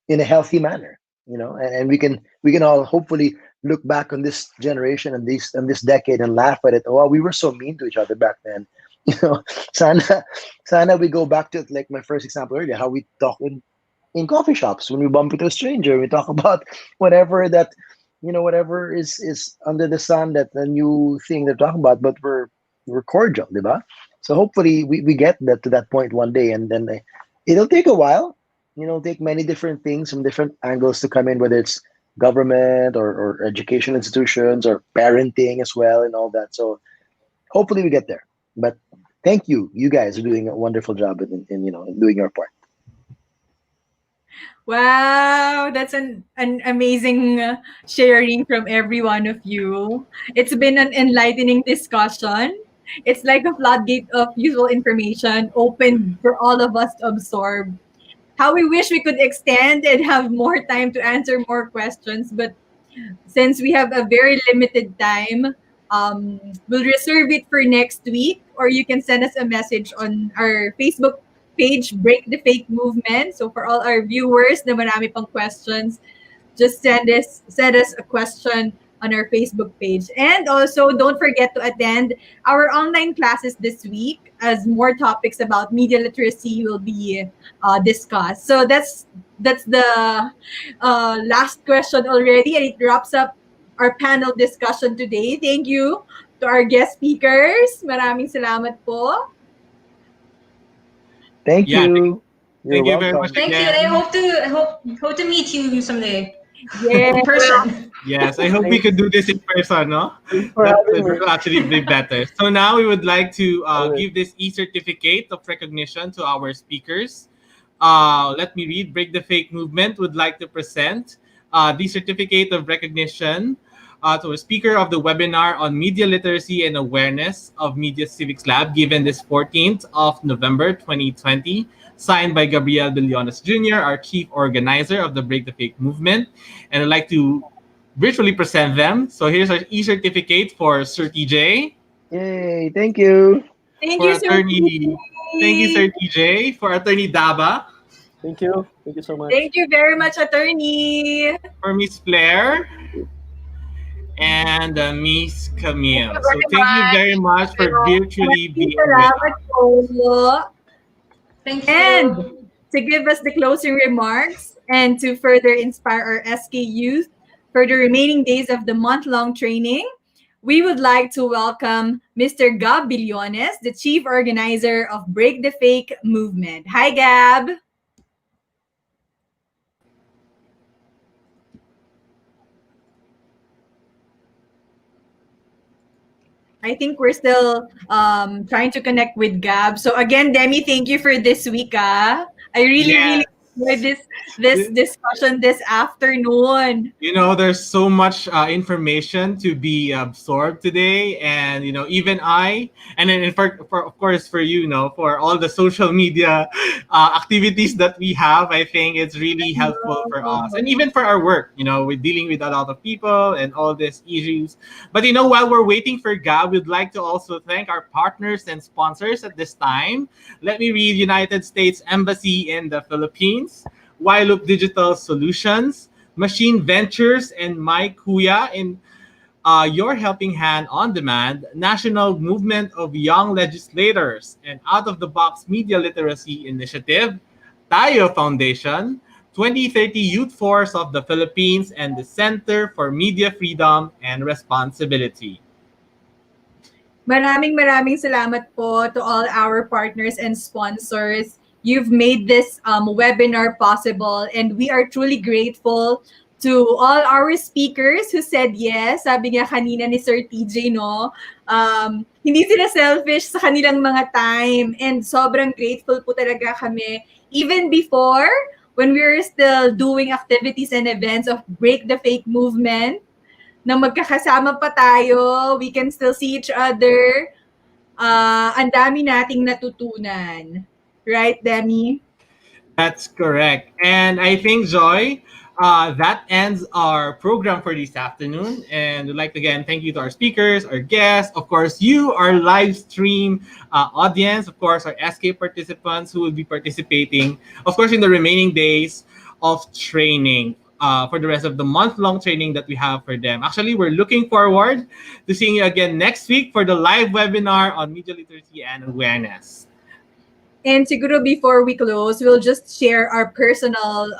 in a healthy manner. And we can all hopefully look back on this generation and this decade and laugh at it. Oh, we were so mean to each other back then. You know, sana sana we go back to like my first example earlier, how we talk in coffee shops when we bump into a stranger. We talk about whatever that whatever is under the sun, that the new thing they're talking about, but we're cordial, diba? So hopefully we get that to that point one day, and then it'll take a while. Take many different things from different angles to come in, whether it's government or education institutions or parenting as well and all that. So hopefully we get there. But thank you. You guys are doing a wonderful job in doing your part. Wow, that's an amazing sharing from every one of you. It's been an enlightening discussion. It's like a floodgate of useful information open for all of us to absorb. How we wish we could extend and have more time to answer more questions, but since we have a very limited time, we'll reserve it for next week, or you can send us a message on our Facebook page, Break the Fake Movement. So for all our viewers na marami pang questions, just send us a question on our Facebook page. And also, don't forget to attend our online classes this week, as more topics about media literacy will be discussed. So that's the last question already, and it wraps up our panel discussion today. Thank you to our guest speakers. Maraming salamat po. Thank Yeah, you. You're thank you very much welcome. Thank you, and I again. hope to meet you someday Yes. in Well, person. Yes, I hope we Thanks, could do this in person, no? thanks for That having me. will actually be better. So now we would like to All right. give this e-certificate of recognition to our speakers. Let me read. Break the Fake Movement would like to present the certificate of recognition to a speaker of the webinar on media literacy and awareness of Media Civics Lab given this 14th of November 2020, signed by Gabriel Billones Jr., our chief organizer of the Break the Fake movement. And I'd like to virtually present them. So here's our e-certificate for Sir TJ, Yay! Thank you. Thank for you, Sir attorney, thank you, TJ. Sir TJ, for attorney Daba, Thank you. Thank you so much. Thank you very much, attorney. for Miss Blair, and Miss Thank you Camille. So very thank you much. very much for virtually Maraming being with salamat us. po. Thank And you. to give us the closing remarks and to further inspire our SK youth for the remaining days of the month-long training, we would like to welcome Mr. Gab Billones, the chief organizer of Break the Fake movement. Hi, Gab. I think we're still trying to connect with Gab. So again, Demi, thank you for this week. Ah. I really, Yes. really enjoyed this discussion this afternoon. There's so much information to be absorbed today, and even I, and then for of course for for all the social media activities that we have, I think it's really helpful for us, and even for our work. We're dealing with a lot of people and all these issues. But while we're waiting for Gab, we'd like to also thank our partners and sponsors at this time. Let me read: United States Embassy in the Philippines, Loop Digital Solutions, Machine Ventures, and My Kuya in Your Helping Hand on Demand, National Movement of Young Legislators, and Out of the Box Media Literacy Initiative, Tayo Foundation, 2030 Youth Force of the Philippines, and the Center for Media Freedom and Responsibility. Maraming salamat po to all our partners and sponsors. You've made this webinar possible, and we are truly grateful to all our speakers who said yes. Sabi nga kanina ni Sir TJ, no? Hindi sila selfish sa kanilang mga time, and sobrang grateful po talaga kami. Even before, when we were still doing activities and events of Break the Fake movement, na magkakasama pa tayo, we can still see each other. Ang dami nating natutunan. Right, Demi? That's correct. And I think, Joy, that ends our program for this afternoon. And we'd like to again thank you to our speakers, our guests, of course, you, our live stream audience, of course, our SK participants who will be participating, of course, in the remaining days of training. For the rest of the month-long training that we have for them. Actually, we're looking forward to seeing you again next week for the live webinar on media literacy and awareness. And siguro before we close, we'll just share our personal